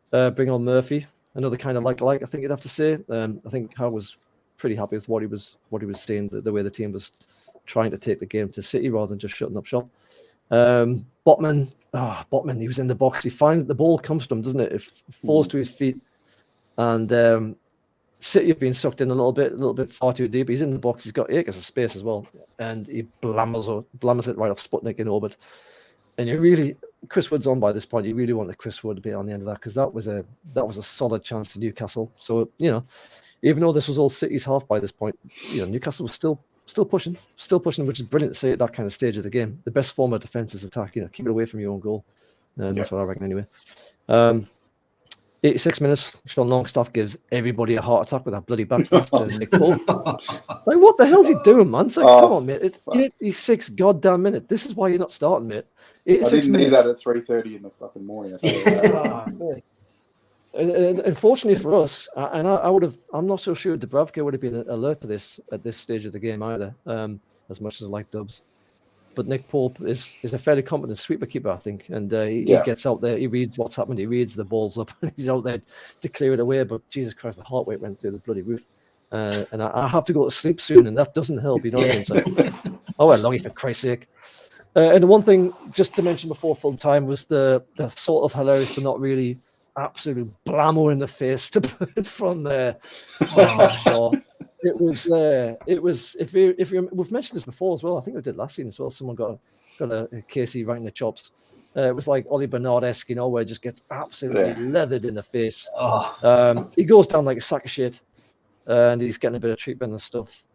there. Bring on Murphy. Another kind of like I think you'd have to say. I think Howe was pretty happy with what he was seeing, the way the team was trying to take the game to City rather than just shutting up shop. Botman, he was in the box. He finds the ball comes to him, doesn't it? It falls to his feet, and City have been sucked in a little bit far too deep. He's in the box. He's got acres of space as well, and he blammers it right off Sputnik in orbit. And Chris Wood's on by this point. You really wanted Chris Wood to be on the end of that, because that was a solid chance to Newcastle. So even though this was all City's half by this point, Newcastle was still pushing, which is brilliant to see at that kind of stage of the game. The best form of defense is attack. Keep it away from your own goal. That's what I reckon anyway. 86 minutes, Sean Longstaff gives everybody a heart attack with that bloody back pass to Nick Pope. Like, what the hell's he doing, man? It's like, come on, mate. It's 86 goddamn minutes. This is why you're not starting, mate. I didn't need that at 3:30 in the fucking morning. Unfortunately for us, and I'm not so sure Dubravka would have been alert to this at this stage of the game either, as much as I like Dubs. But Nick Pope is a fairly competent sweeper keeper, I think, and he gets out there, he reads what's happened, he reads the balls up, and he's out there to clear it away. But Jesus Christ, the heart rate went through the bloody roof, and I have to go to sleep soon, and that doesn't help, what I mean? So, long, for Christ's sake. And the one thing just to mention before full time was the sort of hilarious but not really absolute blammo in the face to put from there. It was if you we've mentioned this before as well. I think we did last season as well. Someone got a Casey right in the chops. It was like Ollie Bernard-esque, where it just gets absolutely leathered in the face. He goes down like a sack of shit, and he's getting a bit of treatment and stuff.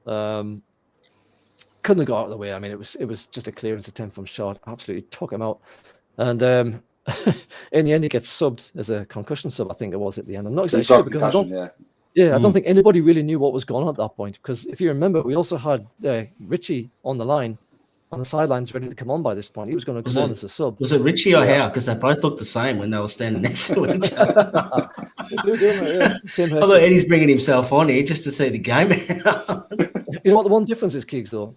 Couldn't have got out of the way. I mean, it was just a clearance attempt from shot. Absolutely took him out, and in the end, he gets subbed as a concussion sub. I think it was at the end. I'm not exactly sure because I don't think anybody really knew what was going on at that point. Because if you remember, we also had Richie on the line on the sidelines ready to come on by this point. He was going to come on as a sub. Was it Richie or Howe? Because they both looked the same when they were standing next to each other. They do, don't they? Yeah. Same I thought Eddie's bringing himself on here just to see the game out. You know what the one difference is, Keegs, though?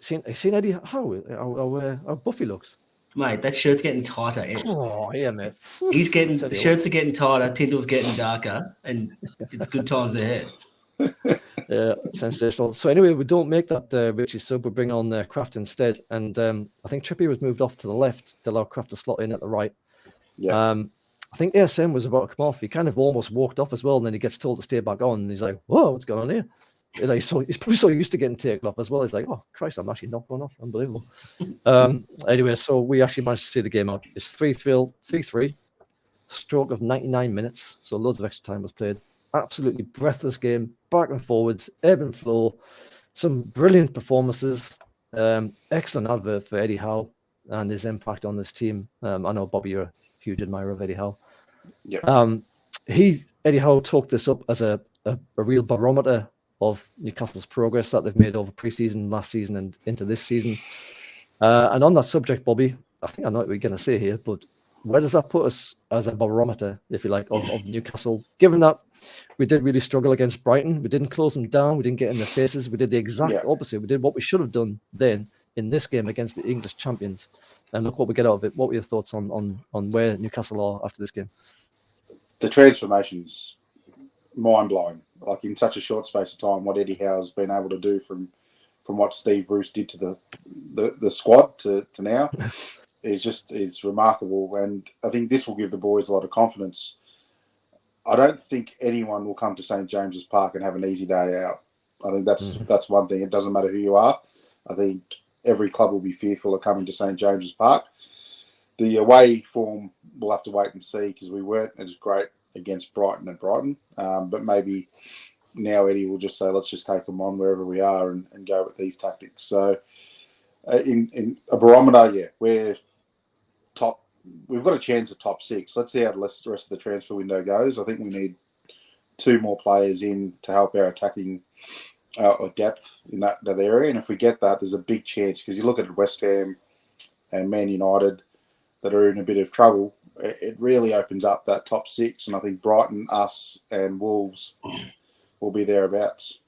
Seen Eddie how Buffy looks? Mate, that shirt's getting tighter. Oh, yeah, mate. The shirts are getting tighter, Tyndall's getting darker, and it's good times ahead. Yeah, sensational. So anyway, we don't make that Richie sub. We bring on Kraft instead, and I think Trippier was moved off to the left to allow Kraft to slot in at the right. Yeah. I think ASM was about to come off. He kind of almost walked off as well, and then he gets told to stay back on. And he's like, "Whoa, what's going on here?" He's probably so used to getting taken off as well. He's like, "Oh Christ, I'm actually not going off. Unbelievable." Anyway, so we actually managed to see the game out. It's 3-3, stroke of 99 minutes. So loads of extra time was played. Absolutely breathless game, back and forwards, ebb and flow. Some brilliant performances. Excellent advert for Eddie Howe and his impact on this team. I know, Bobby, you're a huge admirer of Eddie Howe. Yeah. Eddie Howe talked this up as a real barometer of Newcastle's progress that they've made over pre-season, last season, and into this season. And on that subject, Bobby, I think I know what we're going to say here, but where does that put us as a barometer, if you like, of Newcastle? Given that we did really struggle against Brighton, we didn't close them down, we didn't get in their faces, we did the exact opposite. We did what we should have done then in this game against the English champions. And look what we get out of it. What were your thoughts on where Newcastle are after this game? The transformation's mind-blowing. Like, in such a short space of time, what Eddie Howe's been able to do from what Steve Bruce did to the squad to now is remarkable. And I think this will give the boys a lot of confidence. I don't think anyone will come to St. James's Park and have an easy day out. I think that's one thing. It doesn't matter who you are. I think every club will be fearful of coming to St. James's Park. The away form, we'll have to wait and see, because we weren't as great against Brighton. But maybe now Eddie will just say, let's just take them on wherever we are and go with these tactics. So in a barometer, we're top. We've got a chance of top 6. Let's see how the rest of the transfer window goes. I think we need 2 more players in to help our attacking or depth in that area. And if we get that, there's a big chance, because you look at West Ham and Man United that are in a bit of trouble. It really opens up that top 6. And I think Brighton, us and Wolves will be thereabouts.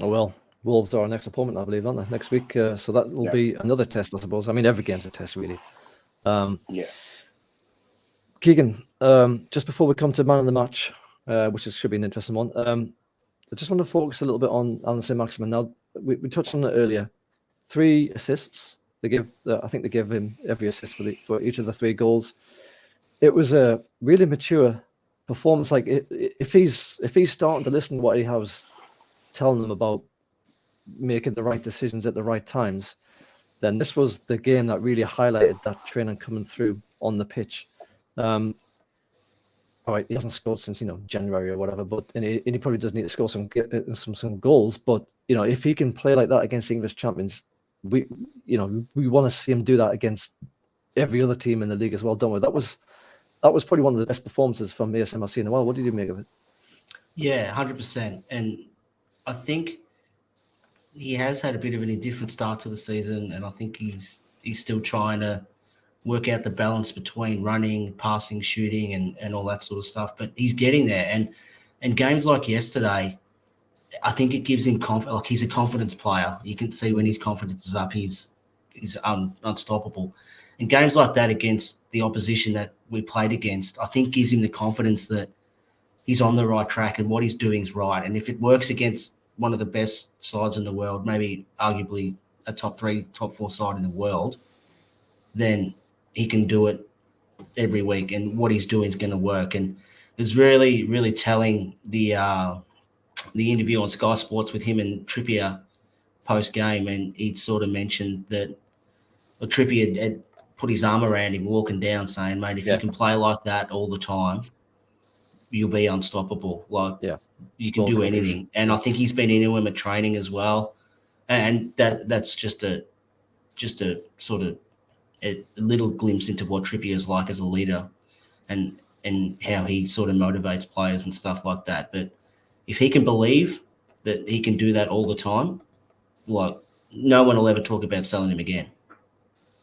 Oh, well, Wolves are our next opponent, I believe, aren't they? Next week. So that will be another test, I suppose. I mean, every game's a test, really. Keegan, just before we come to man of the match, which should be an interesting one, I just want to focus a little bit on Saint-Maximin. Now, we touched on it earlier. 3 assists. I think they gave him every assist for each of the 3 goals. It was a really mature performance. Like, if he's starting to listen to what he was telling them about making the right decisions at the right times, then this was the game that really highlighted that training coming through on the pitch. All right, he hasn't scored since January or whatever, and he probably does need to score some goals. But if he can play like that against English champions, we want to see him do that against every other team in the league as well, don't we? That was probably one of the best performances from ASM I've seen in a while. What did you make of it? Yeah, 100%. And I think he has had a bit of an indifferent start to the season, and I think he's still trying to work out the balance between running, passing, shooting, and all that sort of stuff. But he's getting there. And games like yesterday, I think it gives him confidence. Like, he's a confidence player. You can see when his confidence is up, he's unstoppable. And games like that against the opposition that we played against, I think gives him the confidence that he's on the right track and what he's doing is right. And if it works against one of the best sides in the world, maybe arguably a top 3, top 4 side in the world, then he can do it every week, and what he's doing is going to work. And it was really, really telling the interview on Sky Sports with him and Trippier post-game, and he'd sort of mentioned that Trippier had put his arm around him walking down, saying, mate, if you can play like that all the time, you'll be unstoppable. You can do anything. And I think he's been into him at training as well. And that's just a sort of a little glimpse into what Trippier is like as a leader and how he sort of motivates players and stuff like that. But if he can believe that he can do that all the time, like, no one will ever talk about selling him again.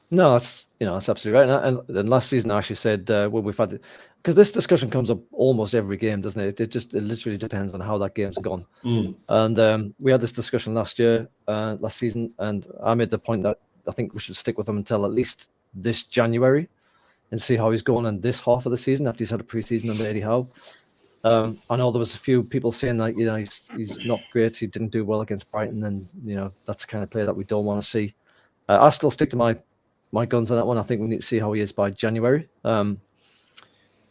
No, that's absolutely right. And last season, I actually said when we've had because this discussion comes up almost every game, doesn't it? It literally depends on how that game's gone. And we had this discussion last season, and I made the point that I think we should stick with him until at least this January and see how he's going in this half of the season after he's had a preseason under Eddie Howe. I know there was a few people saying that he's not great, he didn't do well against Brighton, and that's the kind of player that we don't want to see. I still stick to my guns on that one. I think we need to see how he is by January.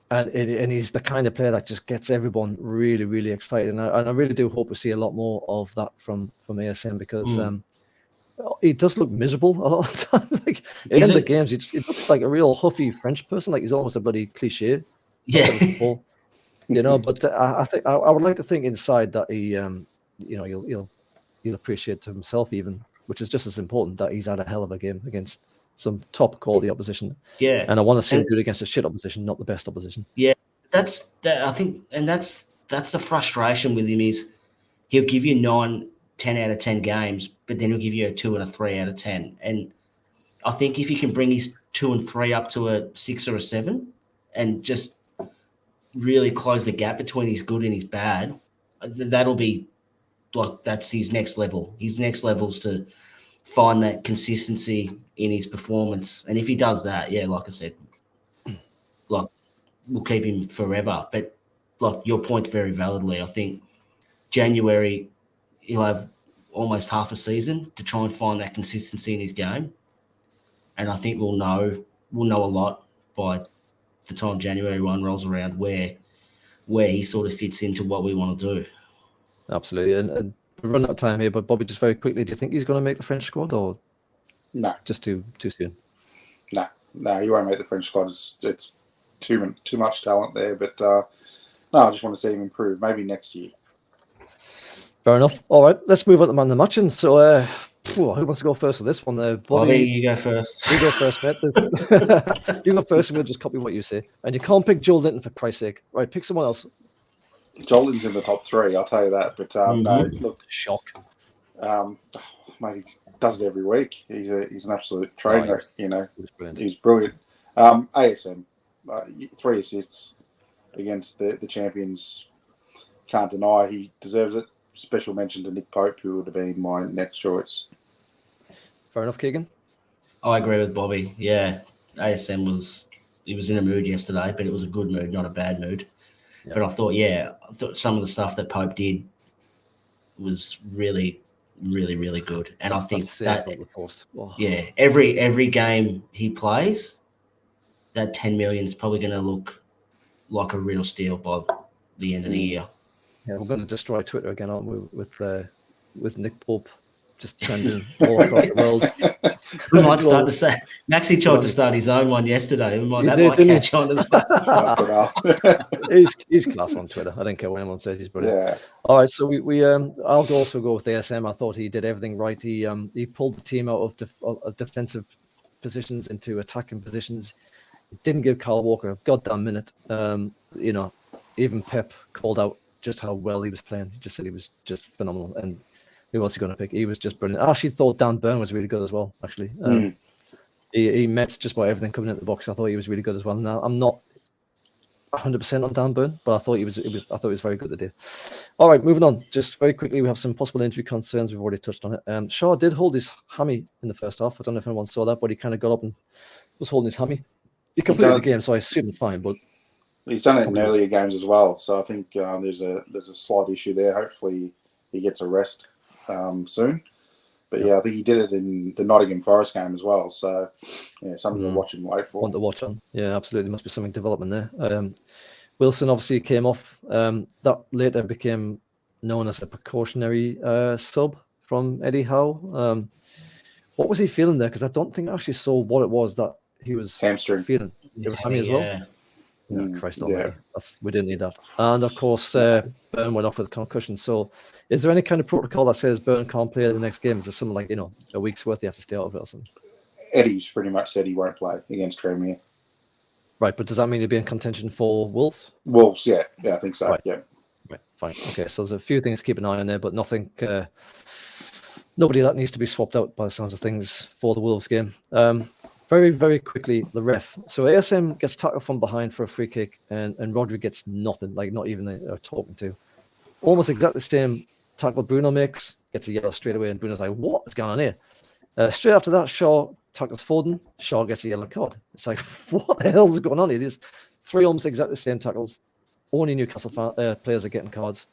And he's the kind of player that just gets everyone really, really excited. And I really do hope we see a lot more of that from ASM because he does look miserable a lot of the time. Like in the games, he looks like a real huffy French person. Like he's almost a bloody cliche. Yeah. But I think I would like to think inside that he, he'll appreciate to himself even, which is just as important that he's had a hell of a game against some top quality opposition. Yeah. And I want to see him do it against a shit opposition, not the best opposition. Yeah. I think that's the frustration with him is he'll give you 9, 10 out of 10 games, but then he'll give you a 2 and a 3 out of 10. And I think if he can bring his 2 and 3 up to a 6 or a 7 and just really close the gap between his good and his bad, that'll be like that's his next level. His next level's to find that consistency in his performance. And if he does that, yeah, like I said, like we'll keep him forever. But like your point very validly, I think January he'll have almost half a season to try and find that consistency in his game. And I think we'll know a lot by the time January 1 rolls around where he sort of fits into what we want to do. Absolutely. And we're running out of time here, but Bobby, just very quickly, do you think he's going to make the French squad or no? Just too soon? No, he won't make the French squad. It's too much talent there. But no, I just want to see him improve. Maybe next year. Fair enough. All right, let's move on to man of the match. And so, who wants to go first with this one? Bobby, you go first. You go first, mate. You go first, and we'll just copy what you say. And you can't pick Joe Linton for Christ's sake. Right, pick someone else. Joe Linton's in the top 3, I'll tell you that. But no, look, shock. Mate, he does it every week. He's an absolute trainer. He's brilliant. ASM, 3 assists against the champions. Can't deny he deserves it. Special mention to Nick Pope, who would have been my next choice. Fair enough, Keegan. I agree with Bobby. Yeah, ASM was in a mood yesterday, but it was a good mood, not a bad mood. Yeah. But I thought some of the stuff that Pope did was really, really, really good. And I think every game he plays, that 10 million is probably going to look like a real steal by the end of the year. Yeah, we're going to destroy Twitter again, aren't we? With Nick Pope just trending all across the world. We might start to say Maxi tried to start his own one yesterday. That might catch on as well. he's class on Twitter. I don't care what anyone says. He's brilliant. Yeah. All right, so I'll also go with ASM. I thought he did everything right. He pulled the team out of defensive positions into attacking positions. He didn't give Kyle Walker a goddamn minute. Even Pep called out just how well he was playing. He just said he was just phenomenal. And who else are you going to pick? He was just brilliant. I actually thought Dan Burn was really good as well, actually. He met just about everything coming into the box. I thought he was really good as well. Now, I'm not 100% on Dan Burn, but I thought he was very good today. All right, moving on. Just very quickly, we have some possible injury concerns. We've already touched on it. Shaw did hold his hammy in the first half. I don't know if anyone saw that, but he kind of got up and was holding his hammy. He completed the game, so I assume it's fine, but he's done it in earlier games as well, so I think there's a slight issue there. Hopefully, he gets a rest soon. But I think he did it in the Nottingham Forest game as well. So something to watch and wait for. Want to watch on? Yeah, absolutely. Must be something development there. Wilson obviously came off. That later became known as a precautionary sub from Eddie Howe. What was he feeling there? Because I don't think I actually saw what it was that he was hamstring feeling. It was hammy as well. Christ almighty. We didn't need that. And of course, Burn went off with a concussion. So, is there any kind of protocol that says Burn can't play the next game? Is there something like a week's worth you have to stay out of it or something? Eddie's pretty much said he won't play against Tranmere. Right, but does that mean he'll be in contention for Wolves? Wolves, yeah, I think so. Right. Yeah. Right, fine. Okay, so there's a few things to keep an eye on there, but nothing nobody that needs to be swapped out by the sounds of things for the Wolves game. Very, very quickly, the ref. So ASM gets tackled from behind for a free kick, and Rodri gets nothing, like not even a talking to. Almost exactly the same tackle Bruno makes, gets a yellow straight away, and Bruno's like, "What's going on here?" Straight after that, Shaw tackles Foden. Shaw gets a yellow card. It's like, what the hell is going on here? There's 3 almost exactly the same tackles. Only Newcastle players are getting cards.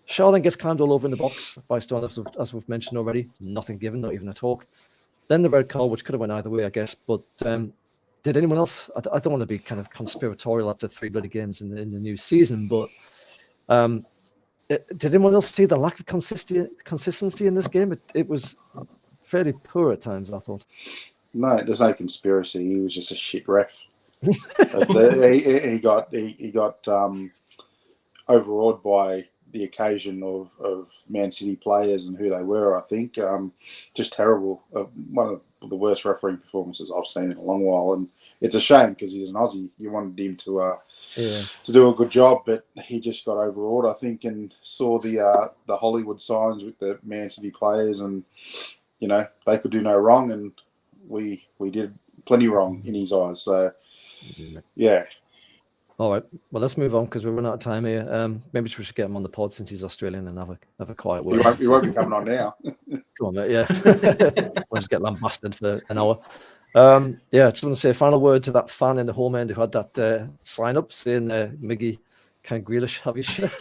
Shaw then gets climbed all over in the box by Stone, as we've mentioned already. Nothing given, not even a talk. Then the red card, which could have went either way, I guess. But did anyone else? I don't want to be kind of conspiratorial after 3 bloody games in the new season, but did anyone else see the lack of consistency in this game? It was fairly poor at times, I thought. No, there's no conspiracy. He was just a shit ref. He got overawed by the occasion of Man City players and who they were, I think. Just terrible. One of the worst refereeing performances I've seen in a long while. And it's a shame because he's an Aussie. You wanted him to do a good job, but he just got overawed, I think, and saw the Hollywood signs with the Man City players, and, you know, they could do no wrong, and we did plenty wrong in his eyes. So, yeah. All right. Well, let's move on because we're running out of time here. Maybe we should get him on the pod since he's Australian and have a quiet word. He won't be coming on now. Come on, mate. Yeah. We'll just get lambasted for an hour. Yeah, I just want to say a final word to that fan in the home end who had that sign up saying, Miggy, can Grealish have his shirt?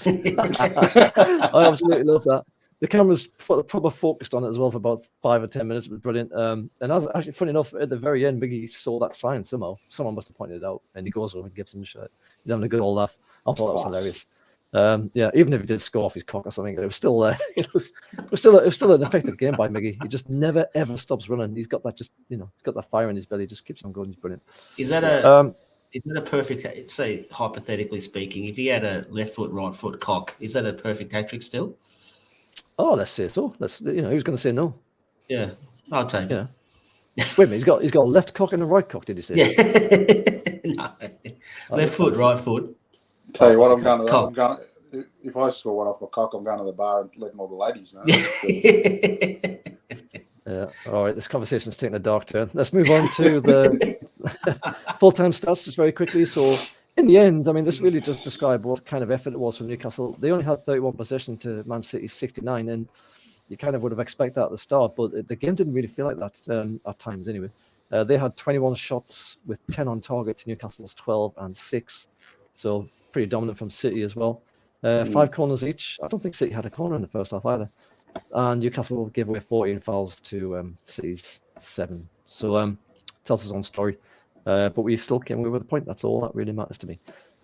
I absolutely love that. The cameras proper focused on it as well for about 5 or 10 minutes. It was brilliant. And actually, funny enough, at the very end, Miggy saw that sign somehow. Someone must have pointed it out, and he goes over and gives him the shirt. He's having a good old laugh. I thought that was hilarious. Yeah, even if he did score off his cock or something, it was still it was still an effective game by Miggy. He just never ever stops running. He's got that he's got that fire in his belly. He just keeps on going. He's brilliant. Is that a perfect? Say hypothetically speaking, if he had a left foot, right foot cock, is that a perfect hat trick still? Oh, let's say so. Who's going to say no? Yeah, I'd take it. Wait a minute, he's got a left cock and a right cock. Did he say? Yeah. No. Left foot, right foot. Tell you what, I'm going. If I score one off my cock, I'm going to the bar and letting all the ladies know. Yeah. All right. This conversation's taking a dark turn. Let's move on to the full-time stats just very quickly. So, in the end, I mean, this really does describe what kind of effort it was from Newcastle. They only had 31 possession to Man City's 69, and you kind of would have expected that at the start, but the game didn't really feel like that at times anyway. They had 21 shots with 10 on target to Newcastle's 12 and 6, so pretty dominant from City as well. 5 corners each. I don't think City had a corner in the first half either. And Newcastle gave away 14 fouls to City's 7. So tells his own story. But we still came away with a point. That's all that really matters to me.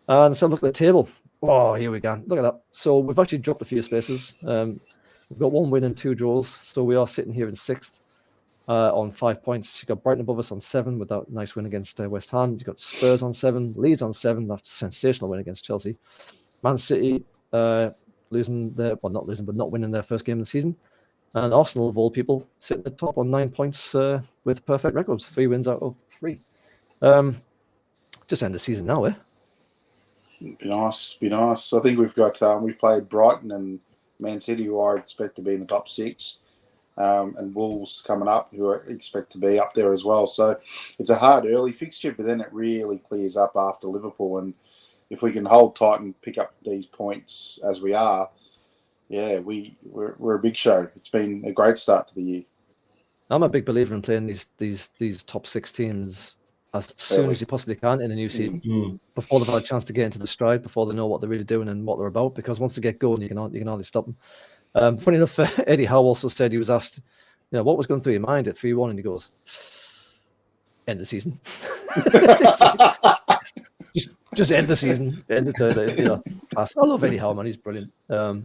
And so look at the table. Oh, here we go. Look at that. So we've actually dropped a few spaces. We've got 1 win and 2 draws. So we are sitting here in 6th on 5 points. You've got Brighton above us on 7 with that nice win against West Ham. You've got Spurs on 7, Leeds on 7. That's a sensational win against Chelsea. Man City not winning their first game of the season. And Arsenal, of all people, sitting at the top on 9 points with perfect records, 3 wins out of 3. Just end the season now, eh? Be nice. I think we've played Brighton and Man City, who I expect to be in the top 6, and Wolves coming up, who I expect to be up there as well. So it's a hard early fixture, but then it really clears up after Liverpool. And if we can hold tight and pick up these points as we are, yeah, we're a big show. It's been a great start to the year. I'm a big believer in playing these top 6 teams as soon as you possibly can in a new season, before they've had a chance to get into the stride, before they know what they're really doing and what they're about. Because once they get going, you can hardly stop them. Funny enough, Eddie Howe also said, he was asked, what was going through your mind at 3-1, and he goes, end the season. Just end the season. End it. Pass. I love Eddie Howe, man. He's brilliant.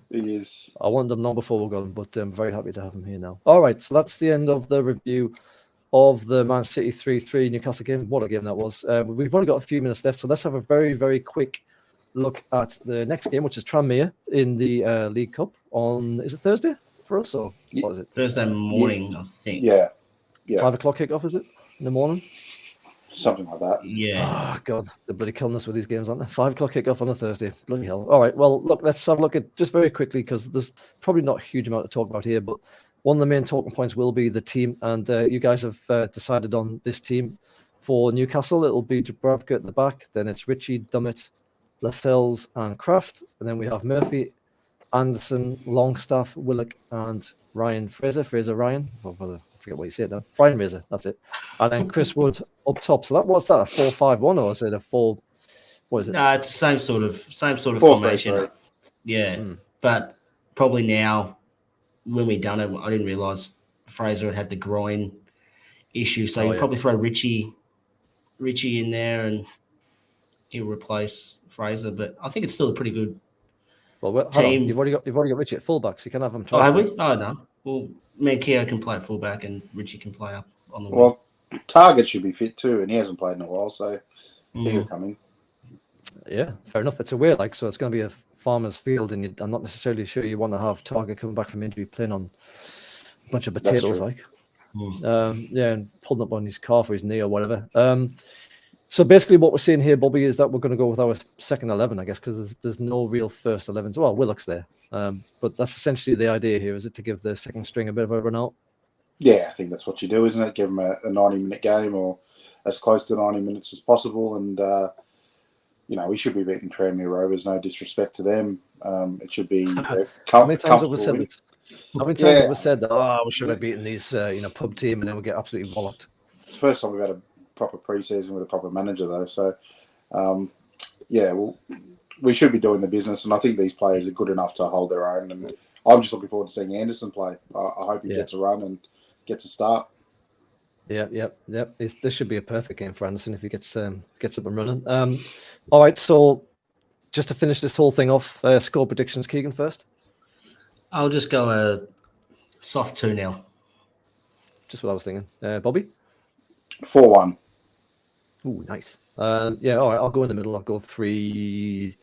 He is. I wanted him long before we're gone, but I'm very happy to have him here now. All right, so that's the end of the review of the Man City 3-3 Newcastle game. What a game that was. We've only got a few minutes left, so let's have a very, very quick look at the next game, which is Tranmere in the League Cup on, is it Thursday for us, or what is it? Thursday morning, I think. Yeah. 5 o'clock kickoff, is it, in the morning? Something like that. Yeah. Oh, God, they're bloody killing us with these games, aren't they? 5 o'clock kickoff on a Thursday. Bloody hell. All right, well, look, let's have a look at, just very quickly, because there's probably not a huge amount to talk about here, but one of the main talking points will be the team, and you guys have decided on this team for Newcastle. It'll be Dubravka at the back, then it's Richie, Dummett, Lascelles, and Kraft, and then we have Murphy, Anderson, Longstaff, Willock, and Ryan Fraser Ryan. I forget what you said now. Ryan Fraser, that's it. And then Chris Wood up top. So what's that? A 4-5-1 or is it a 4? What is it? No, it's the same sort of formation. 4-3-3. Yeah, but probably now when we done it, I didn't realise Fraser had the groin issue, so you probably throw Richie in there and he'll replace Fraser. But I think it's still a pretty good team. You've already got Richie at fullback, so you can have him. Oh, have we? Oh no. Well, Keogh can play at fullback and Richie can play up on the wing. Well, Target should be fit too, and he hasn't played in a while, so he'll come in. Yeah, fair enough. It's away, so it's going to be a farmer's field, and I'm not necessarily sure you want to have Target coming back from injury playing on a bunch of potatoes, and pulling up on his calf or his knee or whatever. So basically, what we're seeing here, Bobby, is that we're going to go with our second 11, I guess, because there's no real first 11s. Well, Willock's there, but that's essentially the idea here, is it, to give the second string a bit of a run out? Yeah, I think that's what you do, isn't it? Give them a 90-minute game or as close to 90 minutes as possible, and we should be beating Tranmere Rovers. No disrespect to them, it should be How many times have we said this? How many times have we said that? We should have beaten these pub team, and then we get absolutely walloped. It's the first time we've had a proper pre-season with a proper manager, though. So, we should be doing the business, and I think these players are good enough to hold their own. And I'm just looking forward to seeing Anderson play. I hope he gets a run and gets a start. Yeah. This should be a perfect game for Anderson if he gets up and running. All right, so just to finish this whole thing off, score predictions, Keegan first. I'll just go a soft 2-0. Just what I was thinking. Bobby? 4-1. Ooh, nice. All right, I'll go in the middle. I'll go 3-1.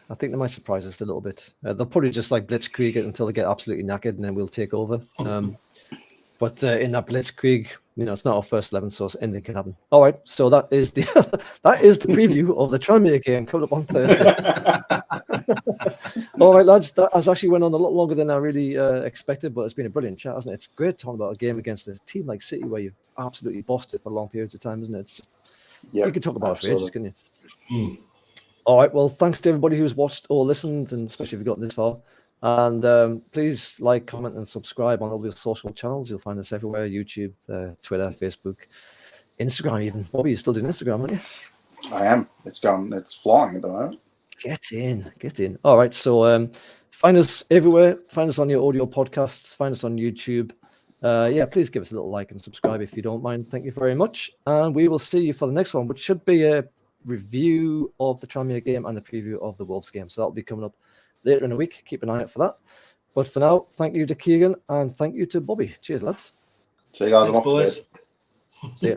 I think they might surprise us a little bit. They'll probably just blitzkrieg it until they get absolutely knackered, and then we'll take over. But in that blitzkrieg, it's not our first 11, so anything can happen. All right, so that is the preview of the Tranmere game coming up on Thursday. All right, lads, that has actually went on a lot longer than I really expected, but it's been a brilliant chat, hasn't it? It's great talking about a game against a team like City where you've absolutely bossed it for long periods of time, isn't it? You can talk about it for ages, can you? All right, well, thanks to everybody who's watched or listened, and especially if you've gotten this far. And please like, comment, and subscribe on all your social channels. You'll find us everywhere: YouTube, Twitter, Facebook, Instagram even. Bobby, you're still doing Instagram, aren't you? I am. It's flying at the moment. Get in. All right, so find us everywhere. Find us on your audio podcasts. Find us on YouTube. Please give us a little like and subscribe if you don't mind. Thank you very much. And we will see you for the next one, which should be a review of the Tranmere game and the preview of the Wolves game. So that'll be coming up later in the week. Keep an eye out for that. But for now, thank you to Keegan and thank you to Bobby. Cheers, lads. See you guys. Thanks, boys. See ya.